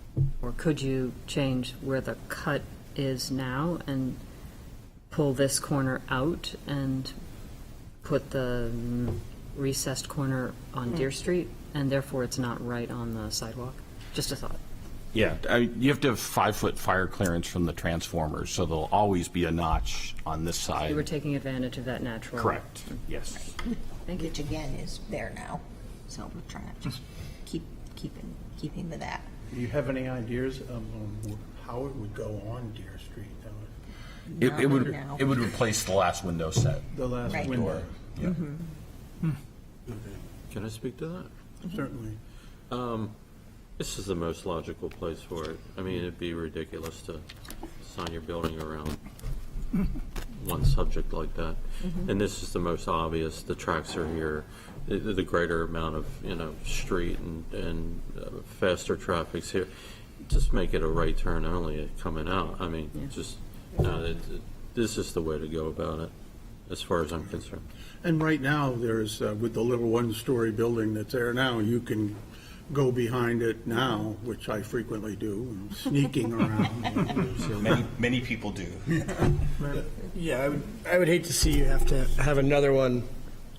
or could you change where the cut is now and pull this corner out and put the recessed corner on Deer Street, and therefore it's not right on the sidewalk? Just a thought. Yeah, you have to have 5-foot fire clearance from the transformers, so there'll always be a notch on this side. You were taking advantage of that natural. Correct, yes. Thank you. Which again is there now. So we're trying to just keeping with that. Do you have any ideas of how it would go on Deer Street? It would now. it would replace the last window set. The last Right. window? Yeah. Can I speak to that? Certainly. This is the most logical place for it. I mean, it'd be ridiculous to design your building around one subject like that. And this is the most obvious. The tracks are here. The greater amount of, street and faster traffic's here. Just make it a right turn only coming out. I mean, this is the way to go about it, as far as I'm concerned. And right now, there's, with the little one-story building that's there now, you can go behind it now, which I frequently do, sneaking around. Many people do. Yeah, I would hate to see you have to have another one,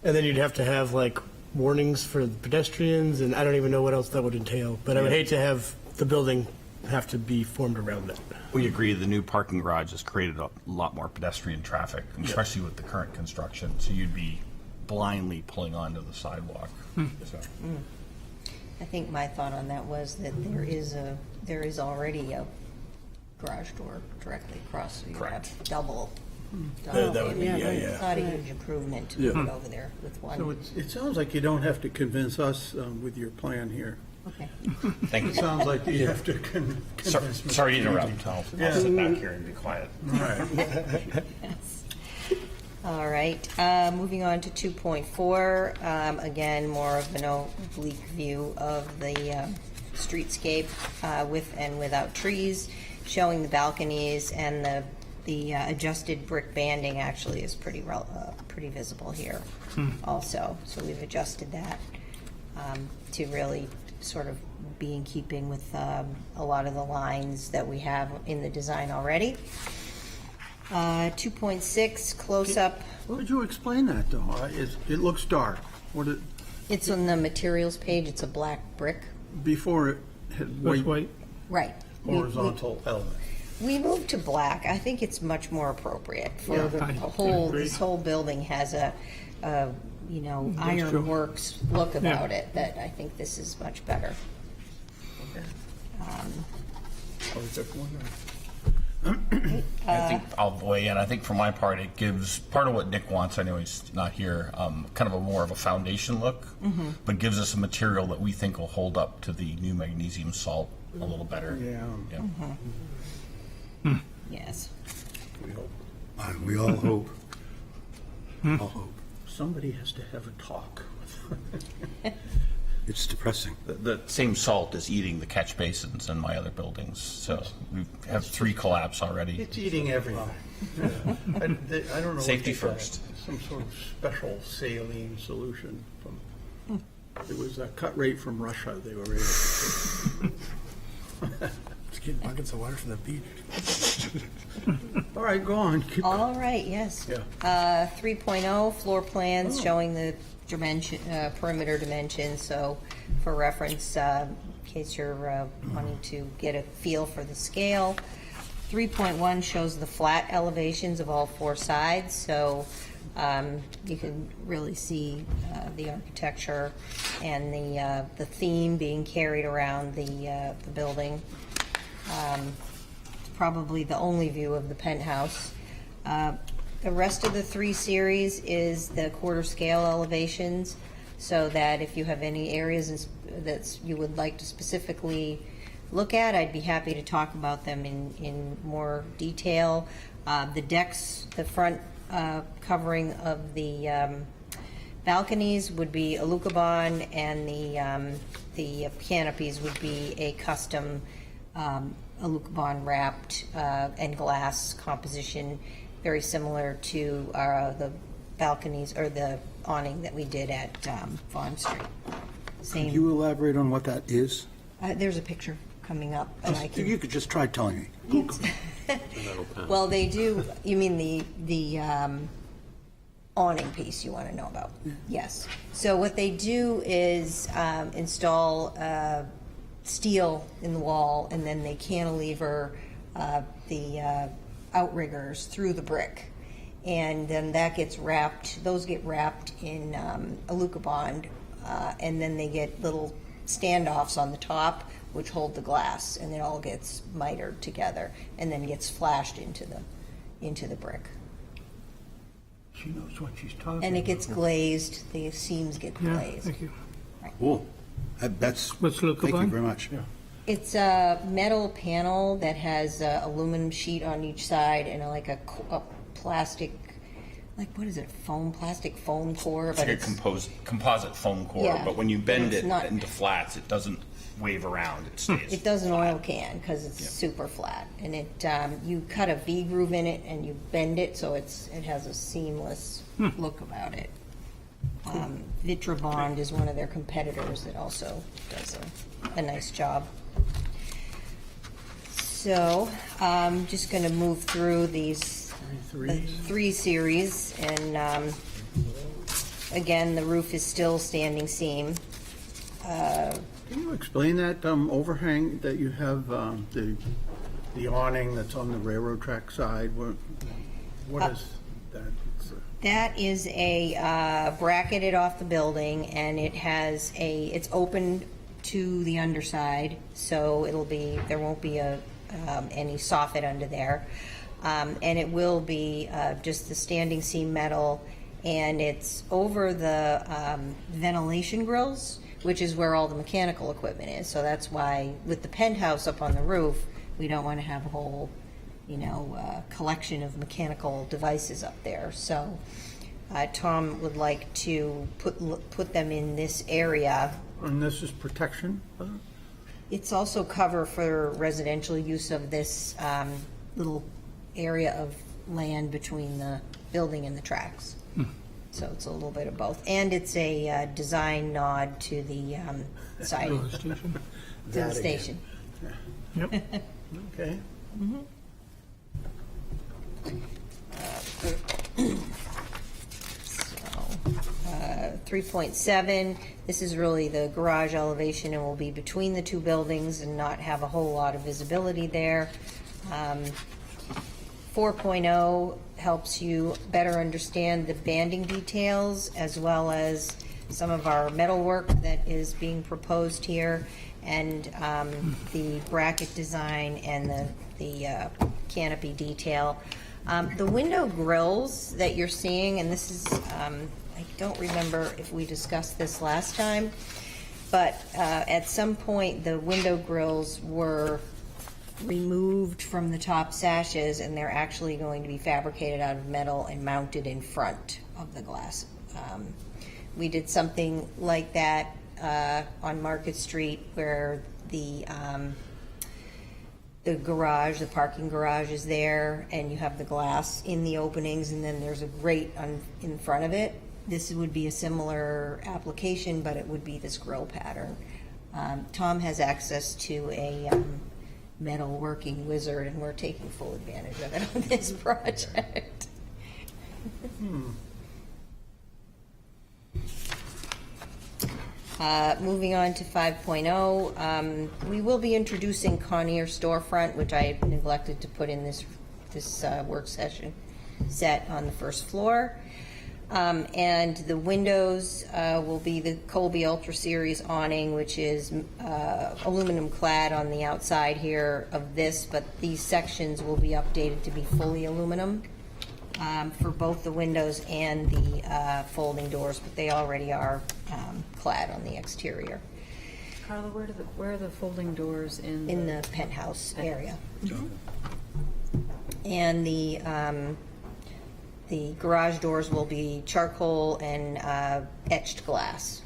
and then you'd have to have like warnings for pedestrians, and I don't even know what else that would entail. But I would hate to have the building have to be formed around that. We agree, the new parking garage has created a lot more pedestrian traffic, especially with the current construction, so you'd be blindly pulling onto the sidewalk. So. I think my thought on that was that there is already a garage door directly across. So you Correct. have double. That would be, It's not a huge improvement to put over there with one. So it sounds like you don't have to convince us with your plan here. Okay. Thank you. It sounds like you have to convince Mr. Sorry to Kennedy. interrupt. I'll sit back here and be quiet. All right, moving on to 2.4, again, more of an oblique view of the streetscape with and without trees, showing the balconies, and the adjusted brick banding actually is pretty visible here also. So we've adjusted that to really sort of be in keeping with a lot of the lines that we have in the design already. 2.6, close-up. Could you explain that, though? It looks dark. It's on the materials page. It's a black brick. Before it had white Right. horizontal element. We moved to black. I think it's much more appropriate for Yeah, the I whole. agree. This whole building has a ironworks look about it that I think this is much better. I think I'll weigh in. I think for my part, it gives part of what Nick wants. I know he's not here. Kind of a more of a foundation look, but gives us a material that we think will hold up to the new magnesium salt a little better. Yes. We all hope. All hope. Somebody has to have a talk. It's depressing. The same salt is eating the catch basins in my other buildings, so we have 3 collapse already. It's eating everything. I don't know. Safety what they call first. it. Some sort of special saline solution. It was a cut rate from Russia they were able to. Just get buckets of water from the beach. All right, go on. Keep All right. Yes. Yeah. 3.0 floor plans showing the perimeter dimensions. So, for reference, in case you're wanting to get a feel for the scale, 3.1 shows the flat elevations of all 4 sides. So you can really see the architecture and the theme being carried around the building. It's probably the only view of the penthouse. The rest of the 3 series is the quarter scale elevations, so that if you have any areas that you would like to specifically look at, I'd be happy to talk about them in more detail. The decks, the front covering of the balconies would be Alucobond, and the canopies would be a custom Alucobond wrapped and glass composition, very similar to the balconies or the awning that we did at Vaughn Street. Could you elaborate on what that is? There's a picture. coming up, and I can. You could just try telling me. Well, they do, you mean the awning piece you want to know about? Yes. So what they do is install steel in the wall, and then they cantilever the outriggers through the brick. And then that gets wrapped, those get wrapped in Alucobond, and then they get little standoffs on the top which hold the glass, and it all gets mitered together and then gets flashed into the brick. She knows what she's talking about. And it gets glazed, the seams get Yeah, glazed. thank you. Cool. That's, Let's look thank you upon. very much. It's a metal panel that has aluminum sheet on each side and like a plastic, like what is it, plastic foam core? It's like a composite foam core, Yeah. but when you bend It's it not- into flats, it doesn't wave around, it stays. It doesn't oil can because it's super flat, and it you cut a V groove in it and you bend it so it has a seamless look about it. Vitrabond is one of their competitors that also does a nice job. So I'm just going to move through these three series, and again, the roof is still standing seam. Can you explain that overhang that you have, the awning that's on the railroad track side? What is that? That is a bracketed off the building, and it's open to the underside, so there won't be any soffit under there. And it will be just the standing seam metal, and it's over the ventilation grills, which is where all the mechanical equipment is. So that's why with the penthouse up on the roof, we don't want to have a whole, collection of mechanical devices up there. So Tom would like to put them in this area. And this is protection? It's also cover for residential use of this little area of land between the building and the tracks. So it's a little bit of both. And it's a design nod to the siding. To the station. Yep. Okay. 3.7, this is really the garage elevation and will be between the two buildings and not have a whole lot of visibility there. 4.0 helps you better understand the banding details as well as some of our metal work that is being proposed here, and the bracket design and the canopy detail. The window grills that you're seeing, and this is, I don't remember if we discussed this last time, but at some point the window grills were removed from the top sashes, and they're actually going to be fabricated out of metal and mounted in front of the glass. We did something like that on Market Street, where the garage, the parking garage is there, and you have the glass in the openings, and then there's a grate in front of it. This would be a similar application, but it would be this grill pattern. Tom has access to a metal working wizard, and we're taking full advantage of it on this project. Moving on to 5.0, we will be introducing Conair Storefront, which I neglected to put in this work session set on the first floor. And the windows will be the Colby Ultra Series awning, which is aluminum clad on the outside here of this, but these sections will be updated to be fully aluminum for both the windows and the folding doors, but they already are clad on the exterior. Carla, where are the folding doors in? In the penthouse area. And the garage doors will be charcoal and etched glass.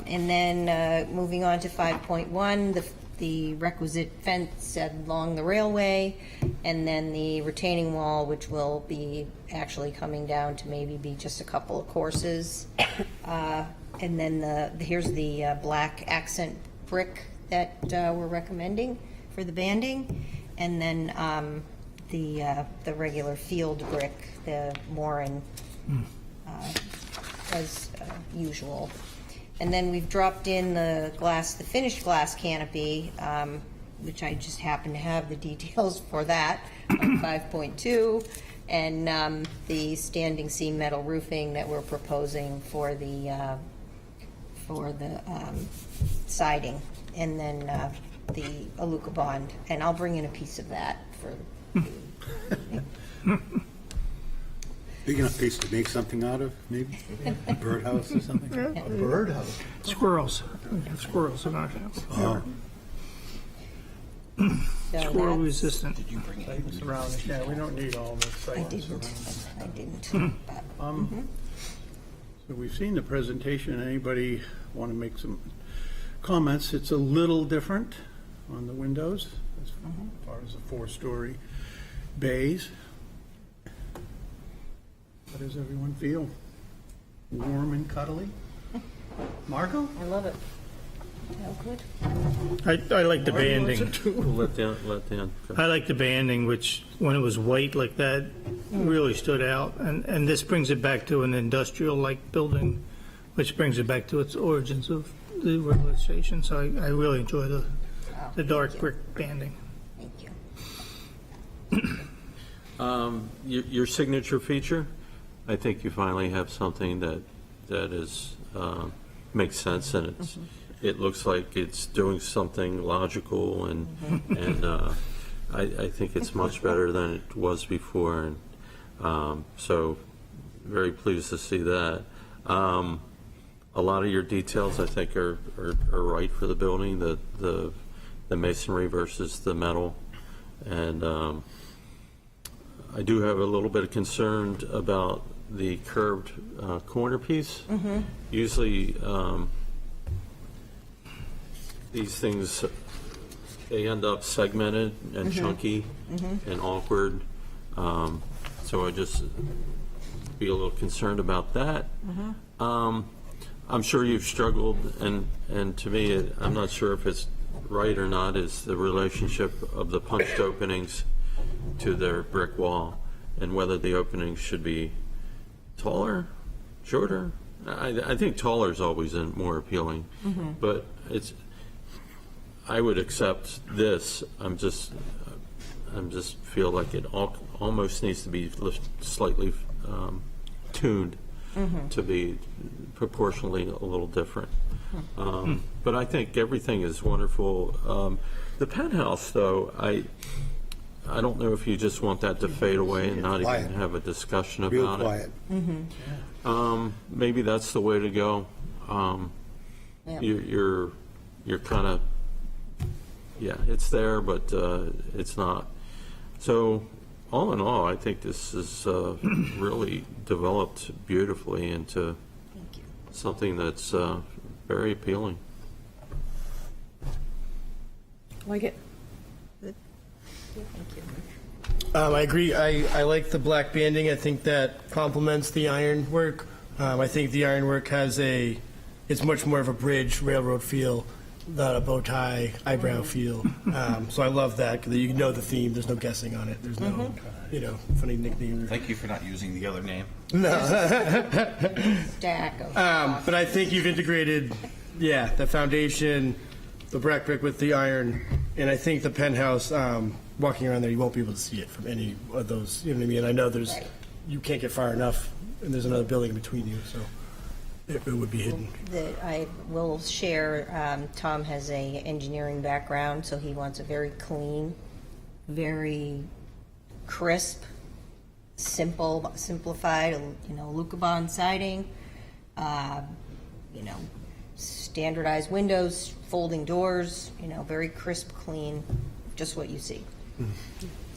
And then moving on to 5.1, the requisite fence along the railway, and then the retaining wall, which will be actually coming down to maybe be just a couple of courses. And then here's the black accent brick that we're recommending for the banding, and then the regular field brick, the Moran, as usual. And then we've dropped in the finished glass canopy, which I just happen to have the details for that, on 5.2, and the standing seam metal roofing that we're proposing for the siding, and then the Aluka bond, and I'll bring in a piece of that for. Big enough piece to make something out of, maybe? A birdhouse or something? A birdhouse. Squirrels. We have squirrels in our house. Oh. So Squirrel that's- resistant. Yeah, we don't need all this. I didn't. But, So we've seen the presentation. Anybody want to make some comments? It's a little different on the windows as far as the 4-story bays. How does everyone feel? Warm and cuddly? Margot? I love it. Oh, good. I like the Marty wants banding. it too. Let Dan go. I like the banding, which, when it was white like that, really stood out. And this brings it back to an industrial-like building, which brings it back to its origins of the railway station. So I really enjoy the dark brick banding. Thank you. Your signature feature, I think you finally have something that is, makes sense, and it looks like it's doing something logical, and I think it's much better than it was before, and so very pleased to see that. A lot of your details, I think, are right for the building, the masonry versus the metal, and I do have a little bit of concern about the curved corner piece. Usually, these things, they end up segmented and chunky and awkward. So I just be a little concerned about that. I'm sure you've struggled, and to me, I'm not sure if it's right or not, is the relationship of the punched openings to their brick wall, and whether the openings should be taller, shorter. I think taller is always more appealing, but I would accept this. I'm just feel like it almost needs to be slightly tuned to be proportionally a little different. But I think everything is wonderful. The penthouse, though, I don't know if you just want that to fade away and not Quiet. even have a discussion Real about quiet. it. Maybe that's the way to go. You're kind of, yeah, it's there, but it's not. So all in all, I think this is really developed beautifully into something that's very appealing. Like it? I agree. I like the black banding. I think that complements the ironwork. I think the ironwork it's much more of a bridge railroad feel, not a bow tie eyebrow feel. So I love that, because you know the theme. There's no guessing on it. There's no, funny nickname. Thank you for not using the other name. Stack of. But I think you've integrated, the foundation, the brick with the iron, and I think the penthouse, walking around there, you won't be able to see it from any of those, you know what I mean? I know you can't get far enough, and there's another building between you, so it would be hidden. I will share, Tom has a engineering background, so he wants a very clean, very crisp, simplified, Lucabond siding, standardized windows, folding doors, very crisp, clean, just what you see.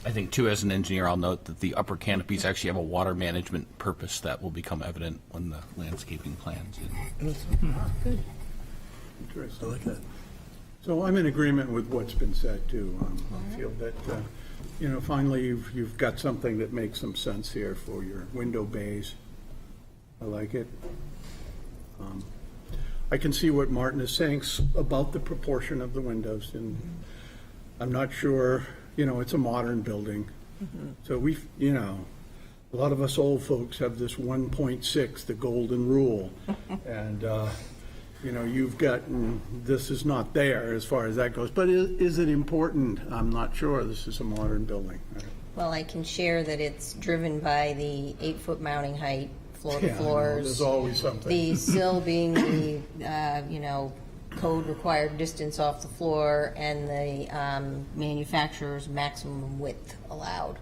I think, too, as an engineer, I'll note that the upper canopies actually have a water management purpose that will become evident when the landscaping plans. Good. Interesting. I like that. So I'm in agreement with what's been said, too. I feel that, finally you've got something that makes some sense here for your window bays. I like it. I can see what Martin is saying about the proportion of the windows, and I'm not sure, it's a modern building. So a lot of us old folks have this 1.6, the golden rule. And, you've gotten, this is not there as far as that goes. But is it important? I'm not sure. This is a modern building. Well, I can share that it's driven by the 8-foot mounting height, floor to Yeah, I know. floors. There's always something. The sill being the, code required distance off the floor, and the manufacturer's maximum width allowed.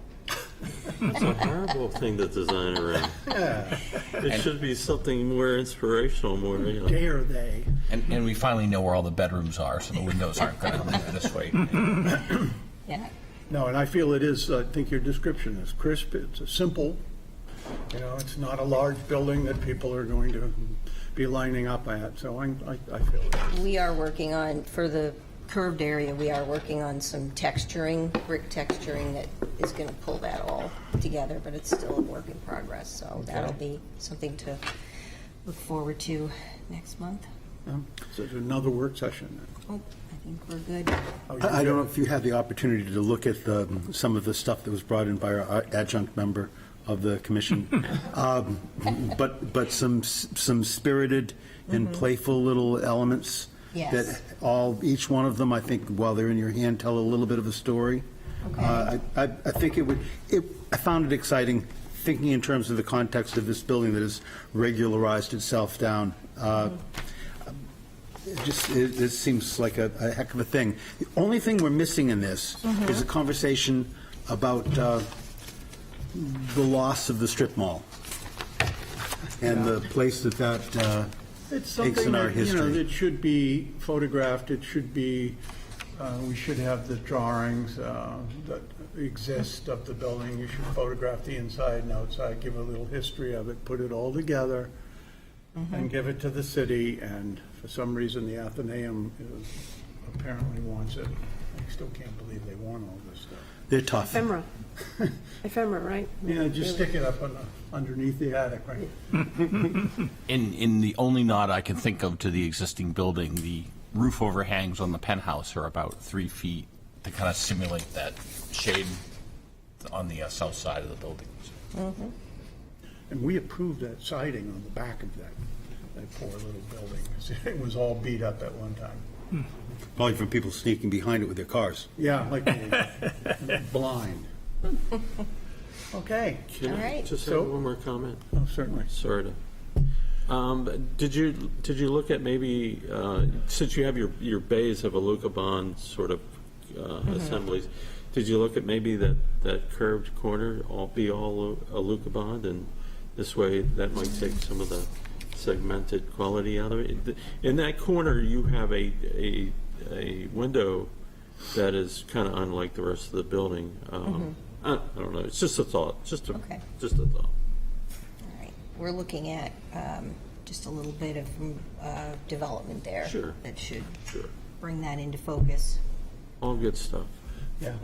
It's a horrible thing to design around. It should be something more inspirational, more, Dare they? And we finally know where all the bedrooms are, so the windows aren't going to come in this way. Yeah. No, and I feel it is, I think your description is crisp. It's a simple, it's not a large building that people are going to be lining up at. So I feel it. We are working on, for the curved area, we are working on some texturing, brick texturing that is going to pull that all together, but it's still a work in progress. So that'll be something to look forward to next month. So there's another work session. Oh, I think we're good. I don't know if you had the opportunity to look at some of the stuff that was brought in by our adjunct member of the commission, but some spirited and playful little elements. Yes. That each one of them, I think, while they're in your hand, tell a little bit of a story. Okay. I think I found it exciting, thinking in terms of the context of this building that has regularized itself down. It seems like a heck of a thing. The only thing we're missing in this is a conversation about the loss of the strip mall and the place that It's takes something in our that, history. it should be photographed. It should be, we should have the drawings that exist of the building. You should photograph the inside and outside, give a little history of it, put it all together, and give it to the city. And for some reason, the Athenaeum apparently wants it. I still can't believe they want all this stuff. they're tough. Ephemera, right? Yeah, just stick it up underneath the attic, right? In the only nod I can think of to the existing building, the roof overhangs on the penthouse are about 3 feet to kind of simulate that shade on the south side of the building. And we approved that siding on the back of that poor little building. It was all beat up at one time. Probably from people sneaking behind it with their cars. Yeah, like blind. Okay. Can All I right. just So- have one more comment? Oh, certainly. Sorry to. Did you look at maybe, since you have your bays of Alucobond sort of assemblies, did you look at maybe that curved corner be all Alucobond, and this way that might take some of the segmented quality out of it? In that corner, you have a window that is kind of unlike the rest of the building. I don't know. It's just a thought. Just a thought. All right. We're looking at just a little bit of development there. Sure. That should Sure. bring that into focus. All good stuff. Yeah.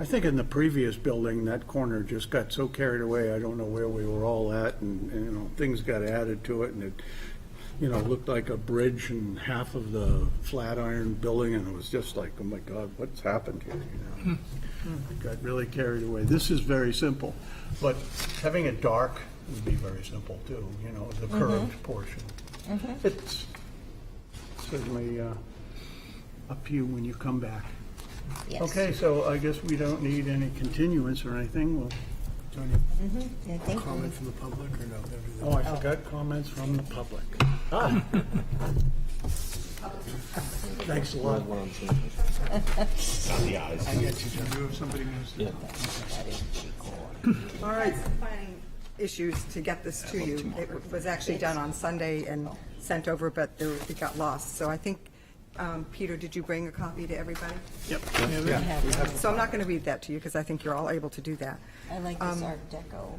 I think in the previous building, that corner just got so carried away, I don't know where we were all at, and things got added to it, and it, looked like a bridge and half of the Flatiron building, and it was just like, oh my God, what's happened here, It got really carried away. This is very simple, but having it dark would be very simple too, the curved portion. It's certainly up to you when you come back. Yes. Okay, so I guess we don't need any continuance or anything. We'll I think Comment from the public or no? Oh, I forgot comments from the public. Thanks a lot. The eyes. I get you, John. You have somebody who's... All right. Finding issues to get this to you. It was actually done on Sunday and sent over, but it got lost. So I think, Peter, did you bring a copy to everybody? Yep. So I'm not going to read that to you because I think you're all able to do that. I like this Art Deco.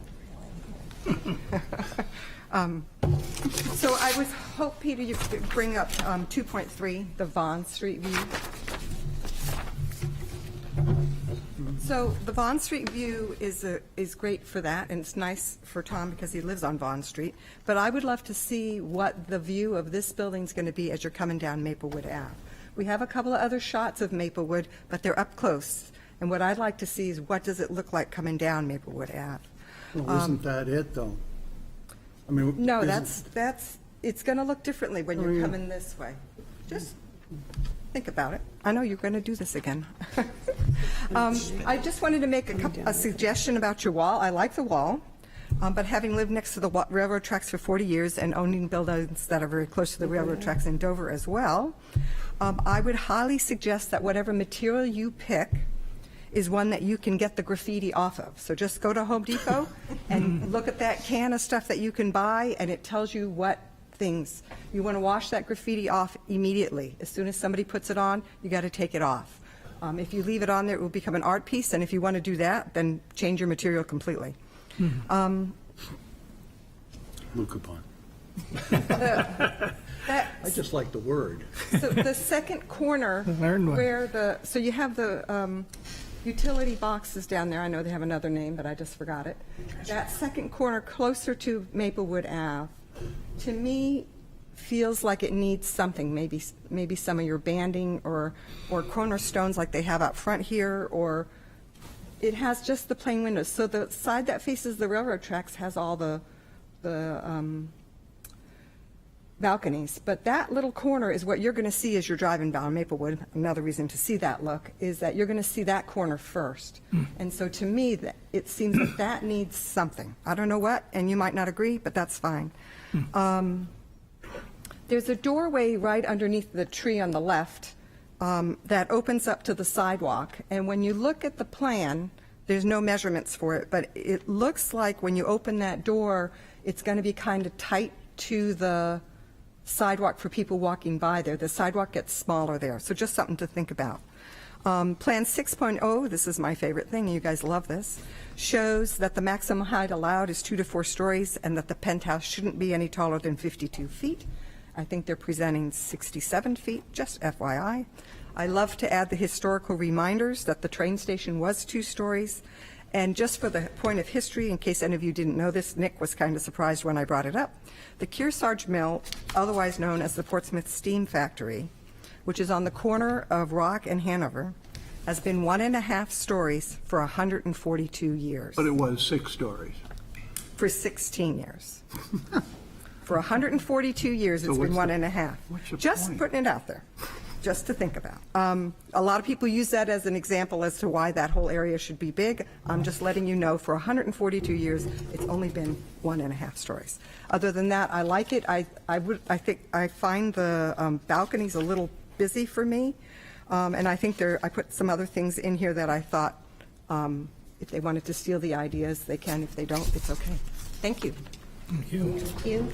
So I was hope, Peter, you could bring up 2.3, the Vaughn Street view. So the Vaughn Street view is great for that, and it's nice for Tom because he lives on Vaughn Street. But I would love to see what the view of this building's going to be as you're coming down Maplewood Ave. We have a couple of other shots of Maplewood, but they're up close. And what I'd like to see is what does it look like coming down Maplewood Ave? Well, isn't that it, though? I mean, No, isn't- it's going to look differently when you're yeah. coming this way. Just think about it. I know you're going to do this again. I just wanted to make a suggestion about your wall. I like the wall, but having lived next to the railroad tracks for 40 years and owning buildings that are very close to the railroad tracks in Dover as well, I would highly suggest that whatever material you pick is one that you can get the graffiti off of. So just go to Home Depot and look at that can of stuff that you can buy, and it tells you what things. You want to wash that graffiti off immediately. As soon as somebody puts it on, you got to take it off. If you leave it on there, it will become an art piece, and if you want to do that, then change your material completely. Lucabon. I just like the word. So the second corner where so you have the utility boxes down there. I know they have another name, but I just forgot it. That second corner closer to Maplewood Ave, to me, feels like it needs something, maybe some of your banding or cornerstones like they have out front here, or it has just the plain windows. So the side that faces the railroad tracks has all the balconies, but that little corner is what you're going to see as you're driving down Maplewood. Another reason to see that look is that you're going to see that corner first. And so to me, it seems that that needs something. I don't know what, and you might not agree, but that's fine. There's a doorway right underneath the tree on the left that opens up to the sidewalk, and when you look at the plan, there's no measurements for it, but it looks like when you open that door, it's going to be kind of tight to the sidewalk for people walking by there. The sidewalk gets smaller there, so just something to think about. Plan 6.0, this is my favorite thing, you guys love this, shows that the maximum height allowed is 2 to 4 stories and that the penthouse shouldn't be any taller than 52 feet. I think they're presenting 67 feet, just FYI. I love to add the historical reminders that the train station was 2 stories. And just for the point of history, in case any of you didn't know this, Nick was kind of surprised when I brought it up. The Kearsarge Mill, otherwise known as the Portsmouth Steam Factory, which is on the corner of Rock and Hanover, has been 1.5 stories for 142 years. But it was 6 stories. For 16 years. For 142 years, it's been 1.5. What's your Just point? putting it out there, just to think about. A lot of people use that as an example as to why that whole area should be big. I'm just letting you know, for 142 years, it's only been 1.5 stories. Other than that, I like it. I find the balconies a little busy for me, and I think I put some other things in here that I thought if they wanted to steal the ideas, they can. If they don't, it's okay. Thank you. Thank you. Thank you.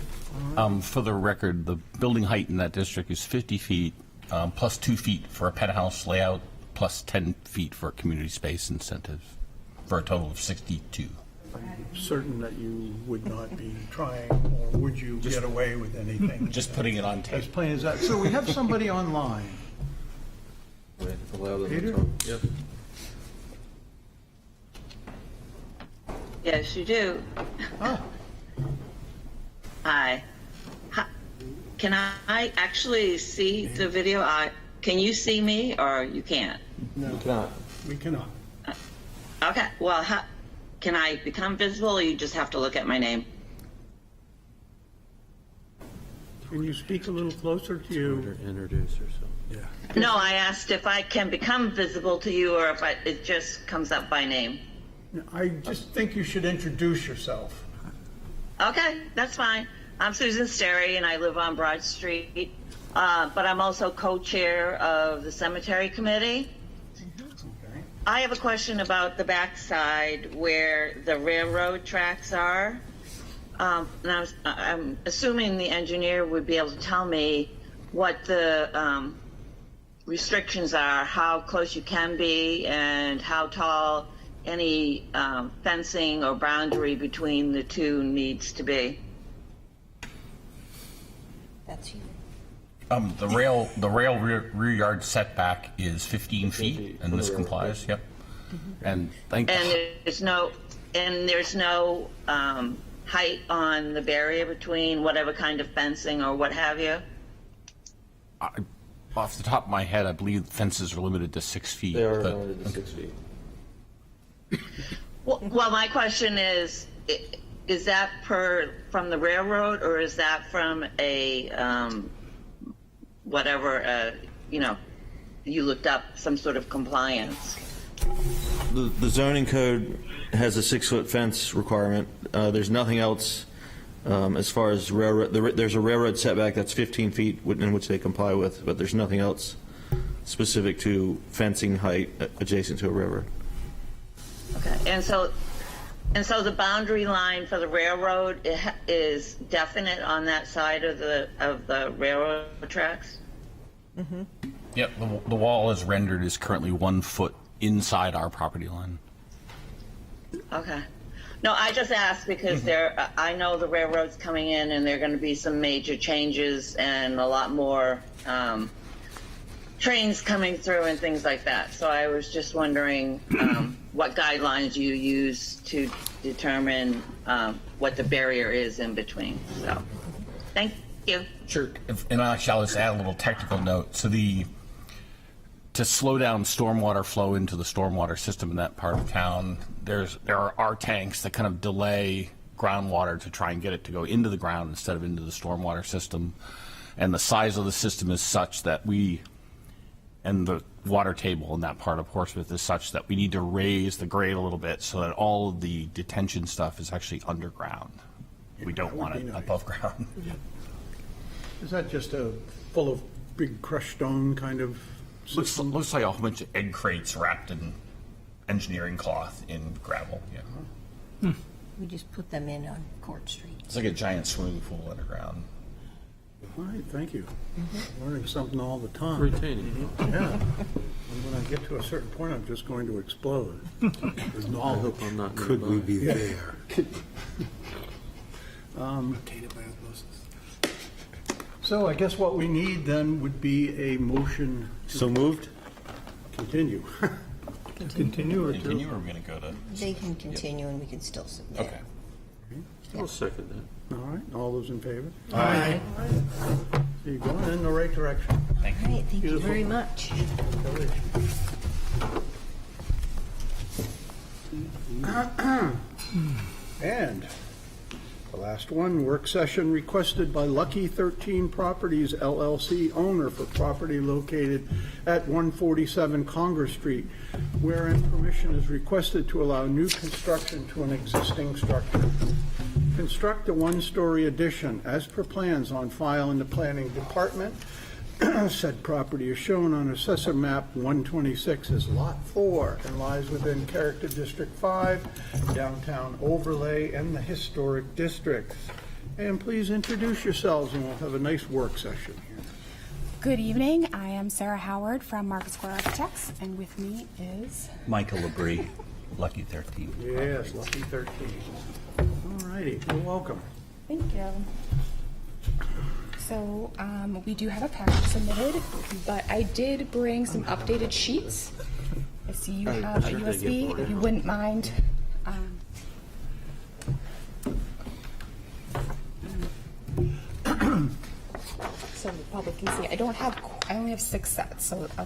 For the record, the building height in that district is 50 feet, plus 2 feet for a penthouse layout, plus 10 feet for a community space incentive, for a total of 62. Certain that you would not be trying, or would you get away with anything? Just putting it on tape. As plain as that. So we have somebody online. Allow them to Peter? talk. Yep. Yes, you do. Hi. Can I actually see the video? Can you see me or you can't? No, You cannot. we cannot. Okay, well, can I become visible or you just have to look at my name? Can you speak a little closer to you? Introduce yourself. Yeah. No, I asked if I can become visible to you or if it just comes up by name. I just think you should introduce yourself. Okay, that's fine. I'm Susan Sterry, and I live on Broad Street, but I'm also co-chair of the Cemetery Committee. Okay. I have a question about the backside where the railroad tracks are. And I'm assuming the engineer would be able to tell me what the restrictions are, how close you can be, and how tall any fencing or boundary between the two needs to be. That's you. The rail rear yard setback is 15 feet, and this complies, yep. And thank And there's no height on the barrier between whatever kind of fencing or what have you? off the top of my head, I believe fences are limited to 6 feet. They are but- limited to 6 feet. Well, my question is that from the railroad, or is that from a, you looked up some sort of compliance? The zoning code has a 6-foot fence requirement. There's nothing else as far as railroad. There's a railroad setback that's 15 feet in which they comply with, but there's nothing else specific to fencing height adjacent to a railroad. Okay, and so the boundary line for the railroad is definite on that side of the railroad tracks? Mm-hmm. Yep, the wall is rendered as currently 1 foot inside our property line. Okay. No, I just asked because I know the railroad's coming in and there are going to be some major changes and a lot more trains coming through and things like that. So I was just wondering what guidelines you use to determine what the barrier is in between. So, thank you. Sure. And actually, I'll just add a little technical note. So to slow down stormwater flow into the stormwater system in that part of town, there are tanks that kind of delay groundwater to try and get it to go into the ground instead of into the stormwater system. And the size of the system is such that and the water table in that part of Portsmouth is such that we need to raise the grade a little bit so that all of the detention stuff is actually underground. We don't want it above ground. Is that just a full of big crushed stone kind of system? Looks like a whole bunch of egg crates wrapped in engineering cloth in gravel. Yeah. We just put them in on Court Street. It's like a giant swimming pool underground. All right, thank you. Learning something all the time. Retaining. Yeah. And when I get to a certain point, I'm just going to explode. With I knowledge. hope I'm not Could we nearby. be there? So I guess what we need then would be a motion to So moved? continue. Continue or Continue, or are we going to go to? They can continue and we can still submit. Okay. I'll second that. All right, all those in favor? Aye. So you're going in the right direction. Thank All you. right, thank you Beautiful. very much. And the last one, work session requested by Lucky 13 Properties LLC owner for property located at 147 Congress Street, wherein permission is requested to allow new construction to an existing structure. Construct a one-story addition as per plans on file in the planning department. Said property is shown on Assessor Map 126 as Lot 4 and lies within Character District 5, Downtown Overlay, and the Historic Districts. And please introduce yourselves, and we'll have a nice work session here. Good evening. I am Sarah Howard from Market Square Architects, and with me is Michael Labrie, Lucky 13. Yes, Lucky 13. All righty, well, welcome. Thank you. So we do have a package submitted, but I did bring some updated sheets. I see you have a USB, if you wouldn't mind. So the public can see. I only have 6 sets, so a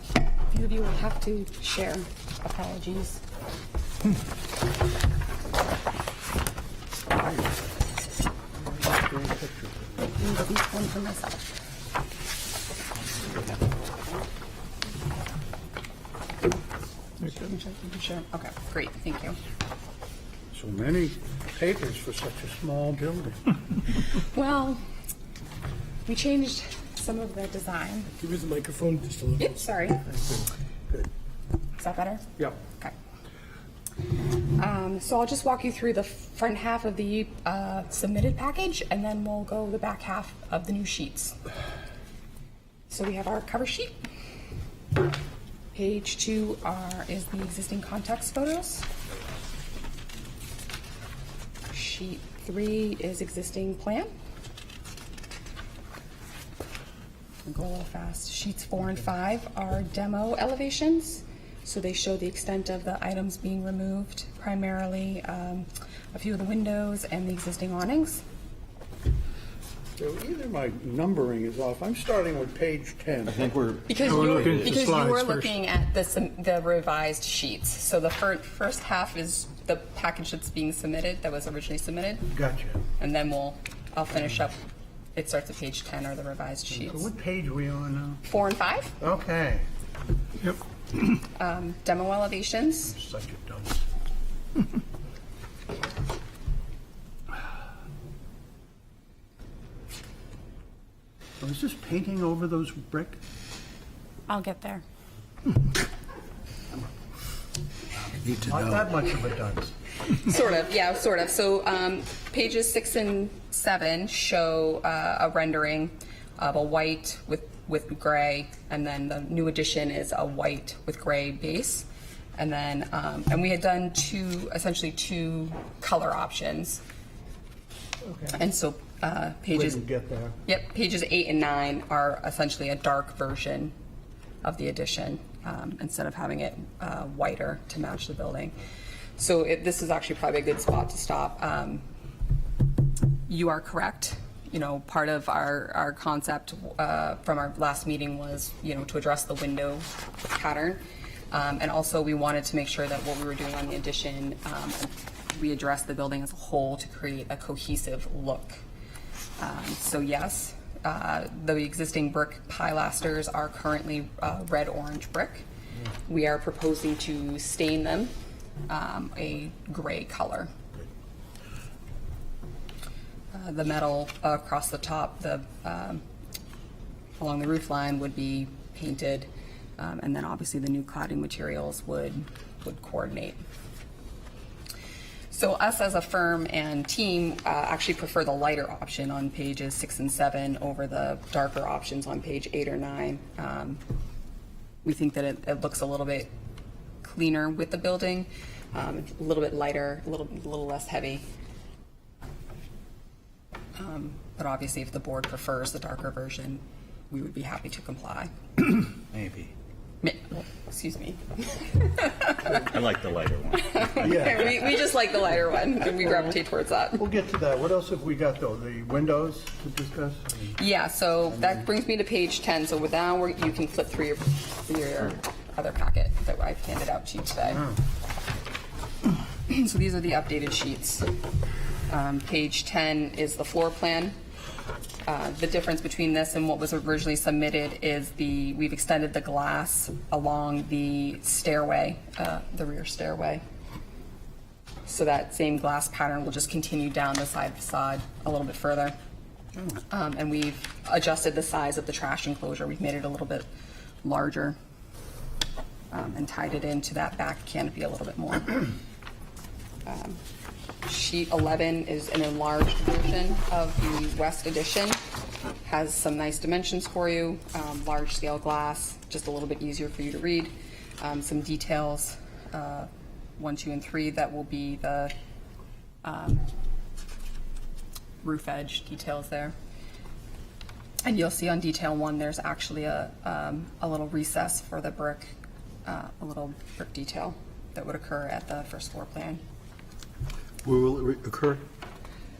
few of you will have to share. Apologies. These one for myself. Okay, great, thank you. So many papers for such a small building. Well, we changed some of the design. Give me the microphone just a little bit. Yep, sorry. Good. Is that better? Yep. Okay. So I'll just walk you through the front half of the submitted package, and then we'll go the back half of the new sheets. So we have our cover sheet. Page 2 is the existing context photos. Sheet 3 is existing plan. I'll go a little fast. Sheets 4 and 5 are demo elevations. So they show the extent of the items being removed, primarily a few of the windows and the existing awnings. So either my numbering is off. I'm starting with page 10. I think we're. Because you were looking at the revised sheets. So the first half is the package that's being submitted, that was originally submitted. Gotcha. And then I'll finish up. It starts at page 10 or the revised sheets. So what page are we on now? 4 and 5. Okay. Yep. Demo elevations. Such a dunce. So is this painting over those brick? I'll get there. Need to Not know. that much of a dunce. Sort of, yeah, sort of. So pages 6 and 7 show a rendering of a white with gray, and then the new addition is a white with gray base. And then, and we had done essentially two color options. Okay. And so pages. Wouldn't get there. Yep, pages 8 and 9 are essentially a dark version of the addition, instead of having it whiter to match the building. So this is actually probably a good spot to stop. You are correct. You know, part of our concept from our last meeting was, to address the window pattern. And also we wanted to make sure that what we were doing on the addition, we addressed the building as a whole to create a cohesive look. So yes, the existing brick pilasters are currently red-orange brick. We are proposing to stain them a gray color. The metal across the top, along the roof line would be painted, and then obviously the new cladding materials would coordinate. So us as a firm and team actually prefer the lighter option on pages 6 and 7 over the darker options on page 8 or 9. We think that it looks a little bit cleaner with the building, a little bit lighter, a little less heavy. But obviously, if the board prefers the darker version, we would be happy to comply. Maybe. Excuse me. I like the lighter one. Yeah. we just like the lighter one, and we gravitate towards that. We'll get to that. What else have we got, though? The windows to discuss? Yeah, so that brings me to page 10. So with now, you can flip through your other packet that I've handed out to you today. So these are the updated sheets. Page 10 is the floor plan. The difference between this and what was originally submitted is we've extended the glass along the stairway, the rear stairway. So that same glass pattern will just continue down the side facade a little bit further. And we've adjusted the size of the trash enclosure. We've made it a little bit larger and tied it into that back canopy a little bit more. Sheet 11 is an enlarged version of the west addition. Has some nice dimensions for you, large scale glass, just a little bit easier for you to read. Some details, 1, 2, and 3, that will be the roof edge details there. And you'll see on detail 1, there's actually a little recess for the brick, a little brick detail that would occur at the first floor plan. Where will it occur?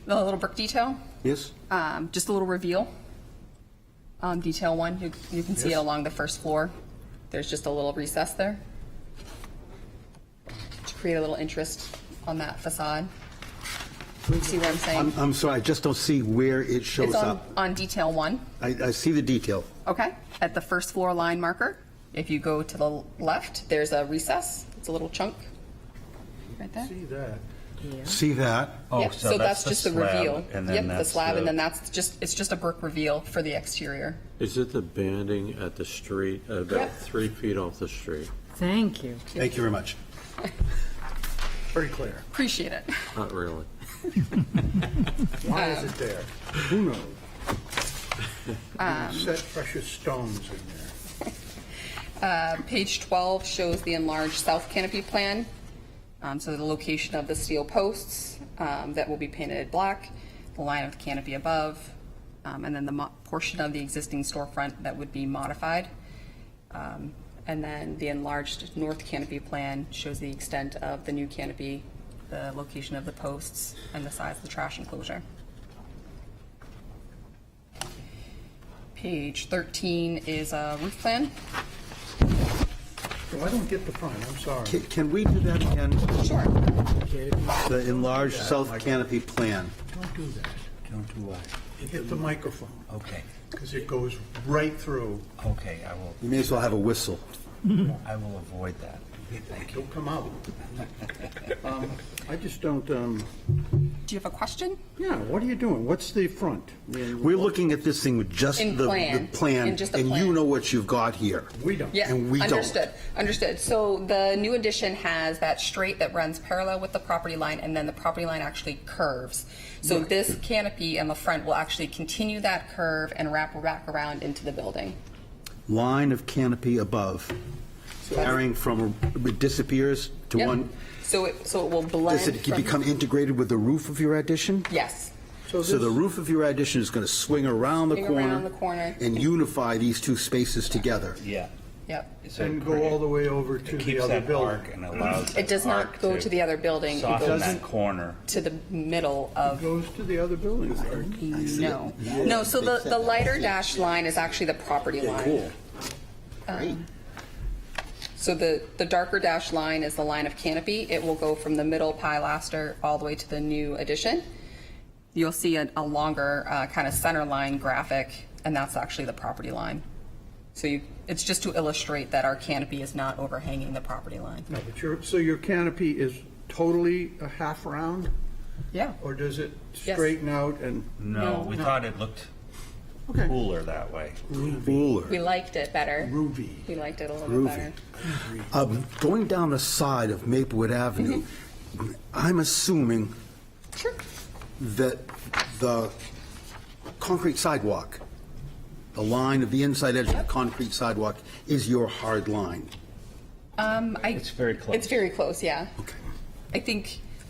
The little brick detail, Yes? just a little reveal on detail 1. You can see it along the first floor. There's just a little recess there to create a little interest on that facade. See what I'm saying? I'm sorry, I just don't see where it shows It's up. on detail 1. I see the detail. Okay, at the first floor line marker. If you go to the left, there's a recess. It's a little chunk right there. See that. See that? Yep, so that's just the reveal. And then Yep, the that's slab, and then it's just a brick reveal for the exterior. Is it the banding at the street, about Yep. 3 feet off the street? Thank you. Thank you very much. Very clear. Appreciate it. Not really. Why is it there? Who knows? Set precious stones in there. Page 12 shows the enlarged south canopy plan. So the location of the steel posts that will be painted black, the line of the canopy above, and then the portion of the existing storefront that would be modified. And then the enlarged north canopy plan shows the extent of the new canopy, the location of the posts, and the size of the trash enclosure. Page 13 is a roof plan. Oh, I don't get the front, I'm sorry. Can we do that again? Sure. The enlarged south canopy plan. Don't do that. Don't do what? You hit the microphone, Okay, because it goes right through. okay, I will, You may as well have a whistle. I will avoid that. Thank He'll you. come out. I just don't, Do you have a question? yeah, what are you doing? What's the front? I mean, We're looking at this thing with just In the plan. plan, In just a and you plan. know what you've got here. We don't. Yeah, And we don't. Understood. So the new addition has that straight that runs parallel with the property line, and then the property line actually curves. So this canopy in the front will actually continue that curve and wrap back around into the building. Line of canopy above, carrying from, it disappears to Yep. one. So it will blend. Does it from- become integrated with the roof of your addition? Yes. So the roof of your addition is going to swing around the Swing corner. around the corner. And unify these two spaces together. Yeah. Yep. So And go all the way over to it the keeps other that building. arc and allows It does that not arc go to the other building. It soften goes that corner. to the middle of. Goes to the other building. No. So the lighter dashed line is actually the property line. Cool. So the darker dashed line is the line of canopy. It will go from the middle pilaster all the way to the new addition. You'll see a longer kind of center line graphic, and that's actually the property line. So it's just to illustrate that our canopy is not overhanging the property line. No, but so your canopy is totally a half round? Yeah. Or does it Yes. straighten out and? No, we thought it looked Okay. cooler that way. Cooler. We liked it better. Groovy. We liked it a little Groovy. bit better. Going down the side of Maplewood Avenue, I'm assuming Sure. that the concrete sidewalk, the line of the inside edge of the concrete sidewalk is your hard line. It's very close. It's very close, yeah. Okay.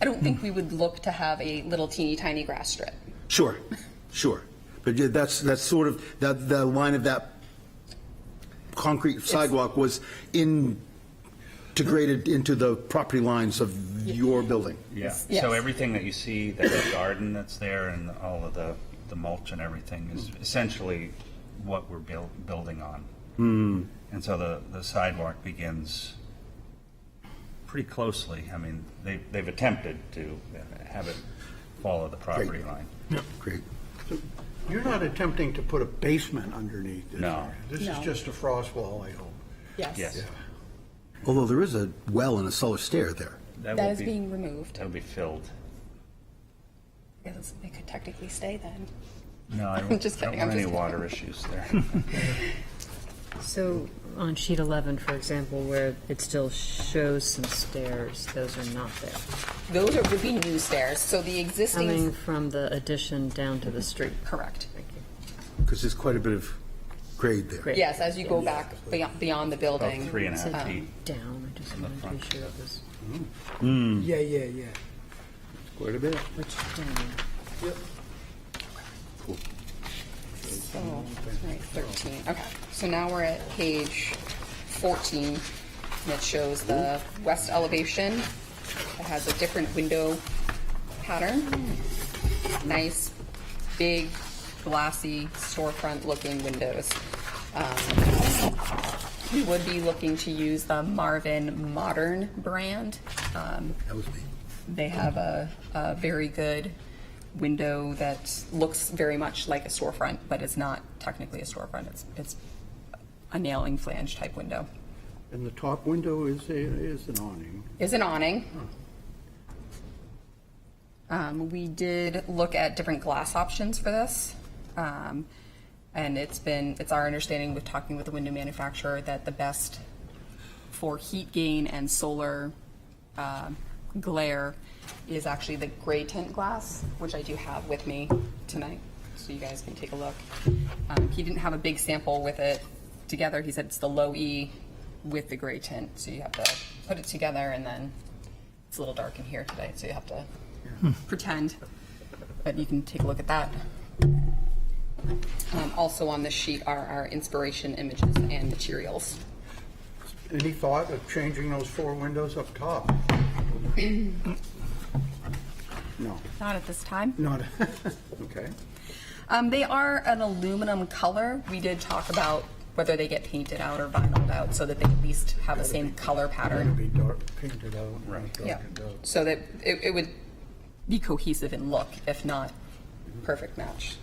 I don't think we would look to have a little teeny tiny grass strip. Sure. But yeah, that's sort of, the line of that concrete sidewalk was integrated into the property lines of your building. Yeah, Yes. so everything that you see, that garden that's there and all of the mulch and everything is essentially what we're building on. And so the sidewalk begins pretty closely. I mean, they've attempted to have it follow the property line. Great. You're not attempting to put a basement underneath this? No. are you? This is No. just a frost wall, I hope. Yes. Although there is a well and a cellar stair there. That will is be- being removed. That'll be filled. Yes, it could technically stay then. No, I I'm don't, just I don't kidding, I'm want any just water kidding. issues there. So on sheet 11, for example, where it still shows some stairs, those are not there. Those would be new stairs. So the existing. Coming from the addition down to the street. Correct. Because there's quite a bit of grade there. Great. Yes, as you go back beyond the building. About 3.5 feet. Down, I just From the wanted to front. be sure it was, Yeah. Quite a bit. which down? So, right, 13. Okay, so now we're at page 14, and it shows the west elevation. It has a different window pattern. Nice, big, glassy, storefront-looking windows. We would be looking to use the Marvin Modern brand. That was me. They have a very good window that looks very much like a storefront, but it's not technically a storefront. It's a nailing flange type window. And the top window is an awning. Is an awning. We did look at different glass options for this. And it's our understanding with talking with the window manufacturer that the best for heat gain and solar glare is actually the gray tint glass, which I do have with me tonight, so you guys can take a look. He didn't have a big sample with it together. He said it's the low E with the gray tint, so you have to put it together, and then it's a little dark in here today, so you have to pretend, but you can take a look at that. Also on this sheet are our inspiration images and materials. Any thought of changing those 4 windows up top? No, Not at this time. not, okay. They are an aluminum color. We did talk about whether they get painted out or vinyled out so that they at least have the same color Gotta pattern. be dark, painted out, right, Yeah, darkened out. so that it would be cohesive in look, if not perfect match.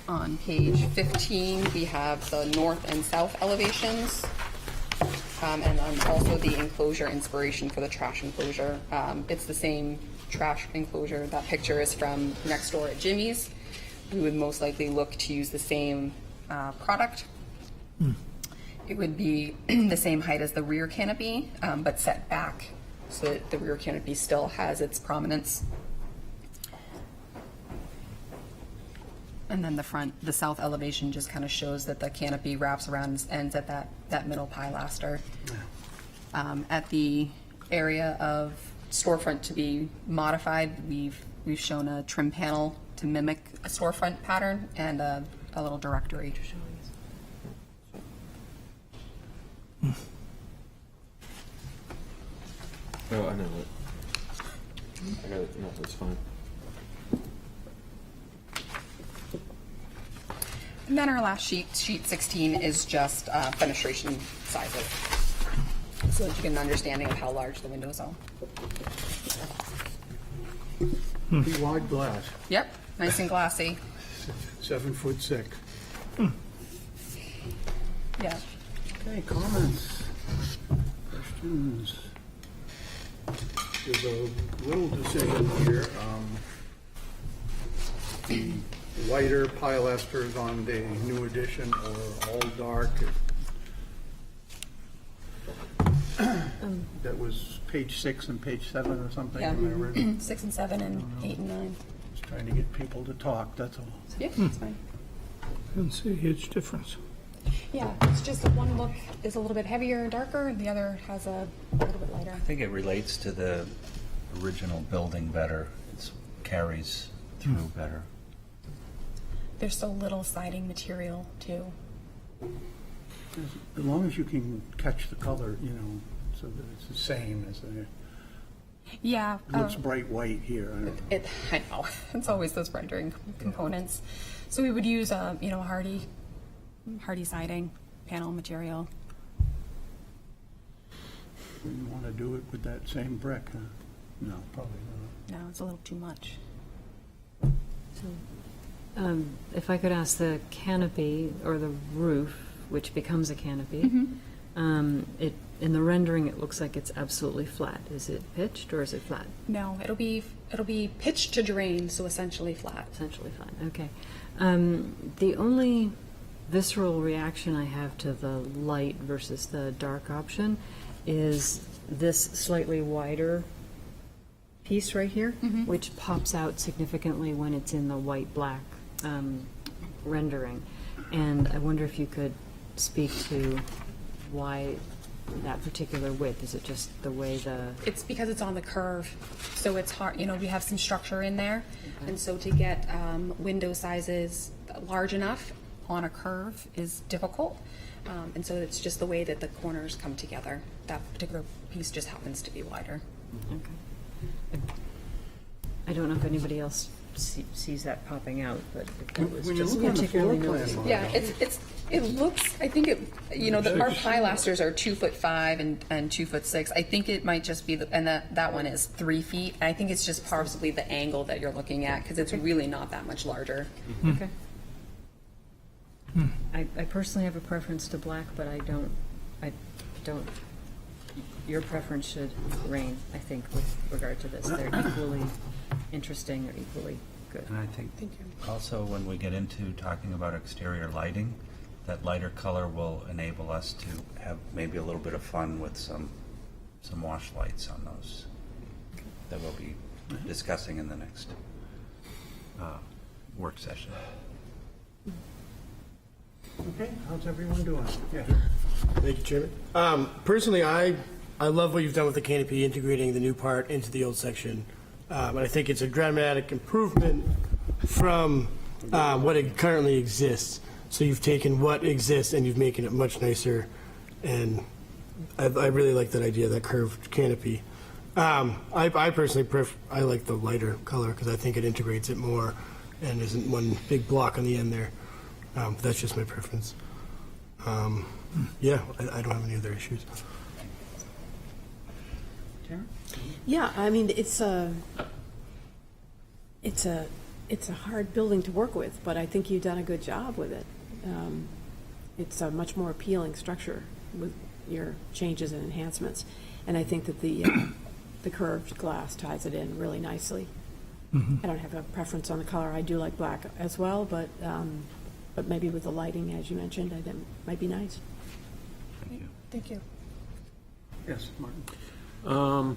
On page 15, we have the north and south elevations, and then also the enclosure inspiration for the trash enclosure. It's the same trash enclosure. That picture is from next door at Jimmy's. We would most likely look to use the same product. It would be the same height as the rear canopy, but set back so that the rear canopy still has its prominence. And then the front, the south elevation just kind of shows that the canopy wraps around and ends at that middle pilaster. At the area of storefront to be modified, we've shown a trim panel to mimic a storefront pattern and a little directory to show you. Oh, I know it. I got it. No, that's fine. And then our last sheet, sheet 16, is just fenestration sizes, so that you get an understanding of how large the windows are. Be wide glass, Yep, nice and glassy. 7'6". Yeah. Okay, comments, questions? There's a little decision here. The whiter pilasters on the new addition or all dark. That was page 6 and page 7 or something. Yeah, Am I right? 6 and 7 and 8 and 9. Just trying to get people to talk, that's all. Yeah, that's fine. I don't see a huge difference. Yeah, it's just that one look is a little bit heavier and darker, and the other has a little bit lighter. I think it relates to the original building better. It carries through better. There's so little siding material, too. As long as you can catch the color, you know, so that it's the same as the, Yeah. looks bright white here. I don't know. I know. It's always those rendering components. So we would use, hardy siding, panel material. You want to do it with that same brick, huh? No, probably not. No, it's a little too much. If I could ask, the canopy or the roof, which becomes a canopy, in the rendering, it looks like it's absolutely flat. Is it pitched or is it flat? No, it'll be pitched to drain, so essentially flat. Essentially flat, okay. The only visceral reaction I have to the light versus the dark option is this slightly wider piece right here, which pops out significantly when it's in the white-black rendering. And I wonder if you could speak to why that particular width. Is it just the way the... It's because it's on the curve, so it's hard, we have some structure in there. And so to get window sizes large enough on a curve is difficult. And so it's just the way that the corners come together. That particular piece just happens to be wider. Okay. I don't know if anybody else sees that popping out, but it was When you just look on the floor particularly plan, noticeable. Yeah, it looks, I think our pilasters are 2'5" and 2'6". I think it might just be, and that one is 3 feet. I think it's just possibly the angle that you're looking at, because it's really not that much larger. Okay. I personally have a preference to black, but I don't, your preference should reign, I think, with regard to this. They're equally interesting or equally good. And I think also when we get into talking about exterior lighting, that lighter color will enable us to have maybe a little bit of fun with some wash lights on those that we'll be discussing in the next work session. Okay, how's everyone doing? Yeah. Thank you, Chairman. Personally, I love what you've done with the canopy, integrating the new part into the old section. And I think it's a dramatic improvement from what it currently exists. So you've taken what exists and you've making it much nicer, and I really like that idea, that curved canopy. I personally I like the lighter color because I think it integrates it more and isn't one big block on the end there. That's just my preference. Yeah, I don't have any other issues. Yeah, I mean, it's a hard building to work with, but I think you've done a good job with it. It's a much more appealing structure with your changes and enhancements, and I think that the curved glass ties it in really nicely. I don't have a preference on the color. I do like black as well, but maybe with the lighting, as you mentioned, I think might be nice. Thank you. Yes, Martin.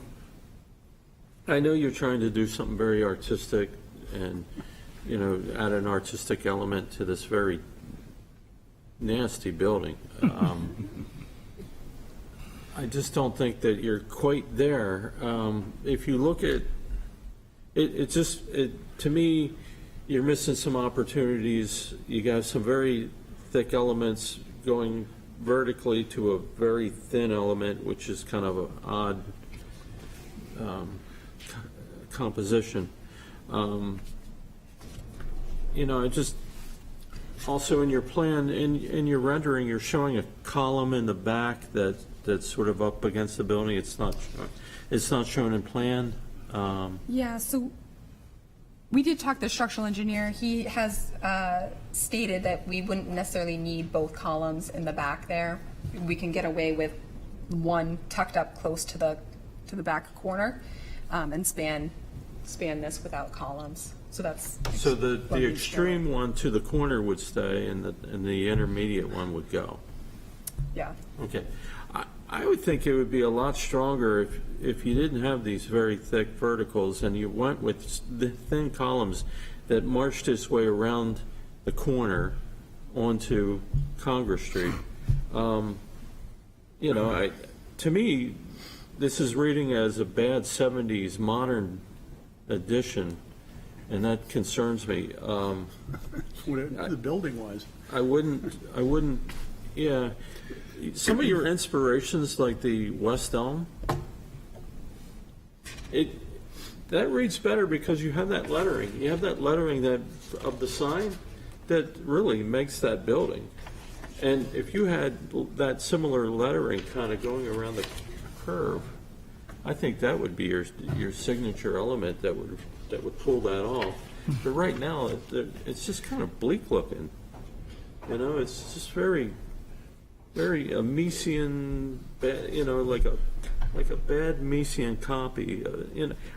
I know you're trying to do something very artistic and, add an artistic element to this very nasty building. I just don't think that you're quite there. If you look at it, to me, you're missing some opportunities. You got some very thick elements going vertically to a very thin element, which is kind of an odd composition. I just also in your plan, in your rendering, you're showing a column in the back that's sort of up against the building. It's not shown in plan. Yeah, so we did talk to the structural engineer. He has stated that we wouldn't necessarily need both columns in the back there. We can get away with one tucked up close to the back corner and span this without columns. So that's the extreme one to the corner would stay, and the intermediate one would go. Yeah. Okay. I would think it would be a lot stronger if you didn't have these very thick verticals and you went with the thin columns that marched its way around the corner onto Congress Street. To me, this is reading as a bad 70s modern addition, and that concerns me. Whatever the building was. I wouldn't, yeah. Some of your inspirations, like the West Elm, that reads better because you have that lettering. You have that lettering that of the sign that really makes that building. And if you had that similar lettering kind of going around the curve, I think that would be your signature element that would pull that off. But right now, it's just kind of bleak looking. It's just very, very Miesian, like a bad Miesian copy.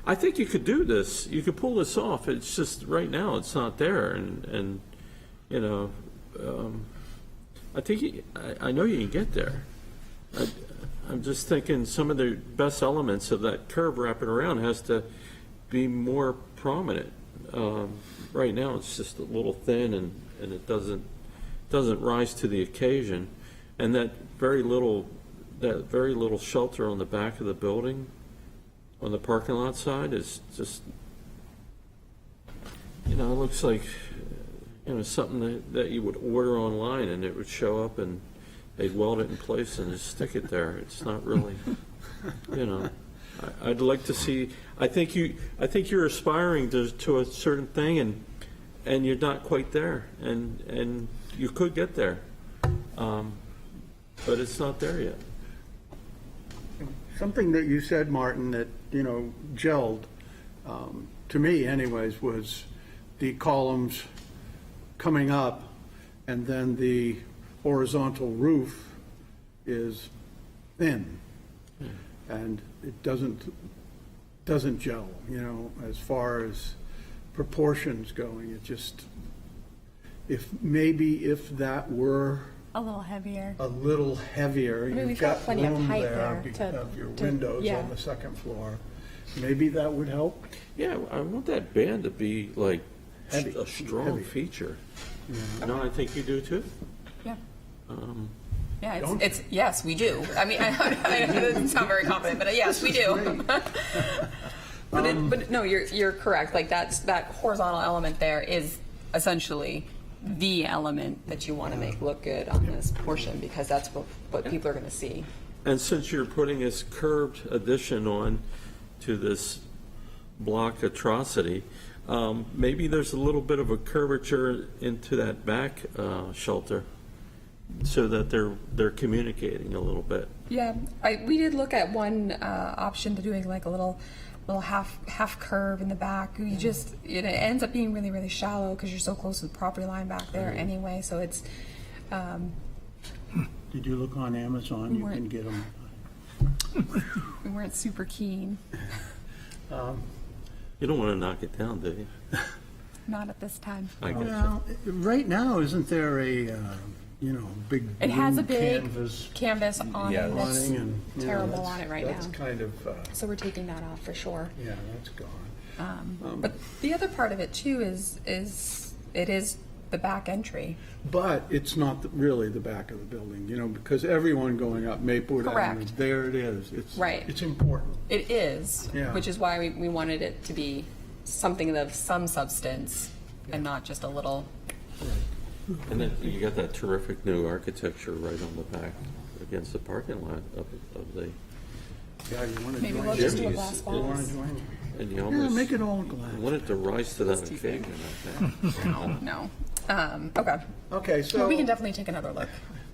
I think you could do this. You could pull this off. It's just right now it's not there, and I think I know you can get there. I'm just thinking some of the best elements of that curve wrapping around has to be more prominent. Right now it's just a little thin, and it doesn't rise to the occasion. And that very little shelter on the back of the building, on the parking lot side, is just, it looks like, something that you would order online and it would show up and they'd weld it in place and just stick it there. It's not really, I'd like to see. I think you're aspiring to a certain thing, and you're not quite there, and you could get there. But it's not there yet. Something that you said, Martin, that, gelled, to me anyways, was the columns coming up and then the horizontal roof is thin. And it doesn't gel, as far as proportions going. It just, if that were A little heavier. a little heavier. mean, we've You've got got plenty of room height there there because to- of your to- windows yeah. on the second floor. Maybe that would help. Yeah, I want that band to be like Heavy. a strong Heavy. feature. No, I think you do too. Yeah. Yeah, it's yes, we do. I mean, I doesn't sound very confident, but yes, we do. but no, you're correct. Like that horizontal element there is essentially the element that you want to make look good on this portion, because that's what people are going to see. And since you're putting this curved addition on to this block atrocity, maybe there's a little bit of a curvature into that back shelter so that they're communicating a little bit. Yeah, we did look at one option to doing like a little half curve in the back. You just, it ends up being really, really shallow because you're so close to the property line back there anyway. So it's. Did you look on Amazon? You can get them. We weren't super keen. You don't want to knock it down, do you? Not at this time. I guess. Well, right now, isn't there a, big It has a blue big canvas on it that's awning and, terrible on it right that's now. kind of, So we're taking that off for sure. yeah, that's gone. But the other part of it too is it is the back entry. But it's not really the back of the building, because everyone going up Maplewood Avenue, Correct. there it is. It's Right. It's important. It is, Yeah. which is why we wanted it to be something of some substance and not just a little. And then you got that terrific new architecture right on the back against the parking lot of the. Yeah, you want to Maybe join? we'll just do a Jimmy's. glass You want box. to join? And you Yeah, almost make it all glass. wanted to rise to that occasion, I think. No. Okay. Okay, so. Well, we can definitely take another look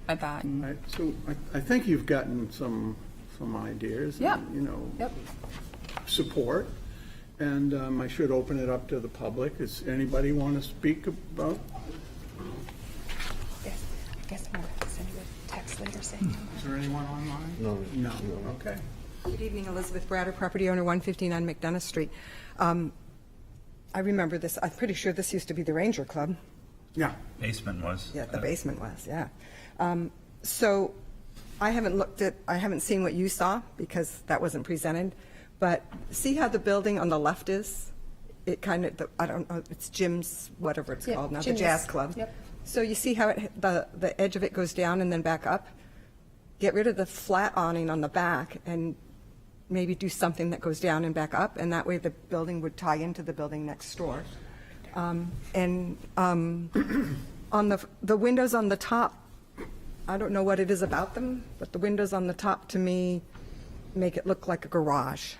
at that. All right, so I think you've gotten some ideas. Yeah. And, Yep. support. And I should open it up to the public. Does anybody want to speak about? Yes. I guess I'm going to send you a text later saying. Is there anyone online? No. Okay. Good evening, Elizabeth Bratter, property owner, 159 McDonough Street. I remember this, I'm pretty sure this used to be the Ranger Club. Yeah. Basement was. Yeah, the basement was, yeah. So I haven't seen what you saw because that wasn't presented, but see how the building on the left is? It kind of, I don't know, it's Jim's, whatever it's Yep, called now, the Jim's. Jazz Club. Yep. So you see how the edge of it goes down and then back up? Get rid of the flat awning on the back and maybe do something that goes down and back up, and that way the building would tie into the building next door. On the windows on the top, I don't know what it is about them, but the windows on the top, to me, make it look like a garage.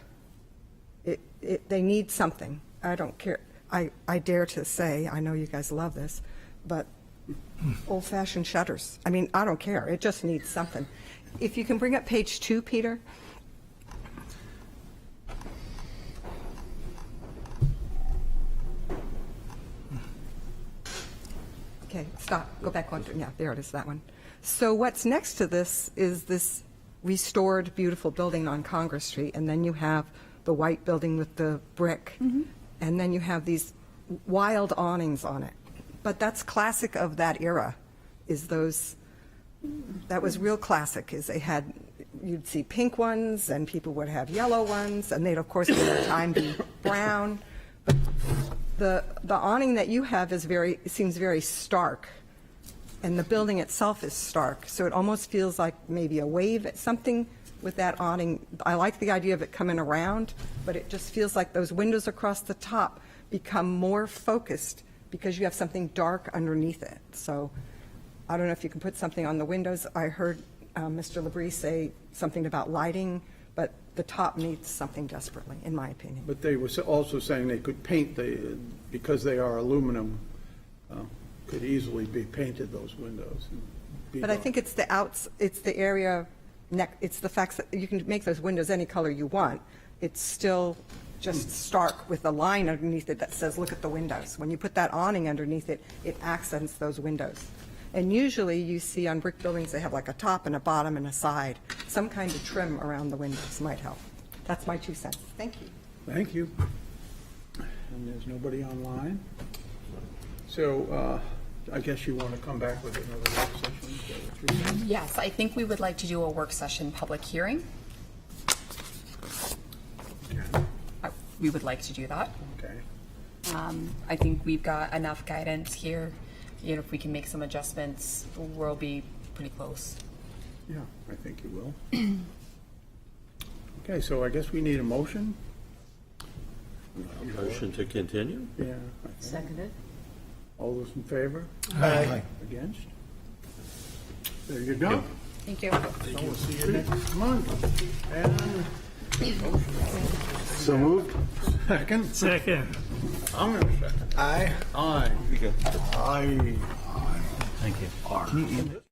They need something. I don't care. I dare to say, I know you guys love this, but old-fashioned shutters. I mean, I don't care. It just needs something. If you can bring up page 2, Peter. Okay, stop. Go back one. Yeah, there it is, that one. So what's next to this is this restored, beautiful building on Congress Street, and then you have the white building with the brick, and then you have these wild awnings on it. But that's classic of that era, that was real classic, is you'd see pink ones, and people would have yellow ones, and they'd, of course, in their time be brown. But the awning that you have seems very stark, and the building itself is stark, so it almost feels like maybe a wave, something with that awning. I like the idea of it coming around, but it just feels like those windows across the top become more focused because you have something dark underneath it. So I don't know if you can put something on the windows. I heard Mr. Labrie say something about lighting, but the top needs something desperately, in my opinion. But they were also saying they could paint because they are aluminum, could easily be painted, those windows. But I think it's the area, it's the fact that you can make those windows any color you want. It's still just stark with a line underneath it that says, look at the windows. When you put that awning underneath it, it accents those windows. And usually you see on brick buildings, they have like a top and a bottom and a side. Some kind of trim around the windows might help. That's my 2 cents. Thank you. Thank you. And there's nobody online. So I guess you want to come back with another work session? Is that what you're saying? Yes, I think we would like to do a work session public hearing. We would like to do that. Okay. I think we've got enough guidance here. If we can make some adjustments, we'll be pretty close. Yeah, I think you will. Okay, so I guess we need a motion? Motion to continue? Yeah. I think. Seconded. All those in favor? Aye. Against? There you go. Thank you. So we'll see you next month. And So moved? second? Second. I'm going to second. Aye. Aye. Here you go. Aye. Thank you.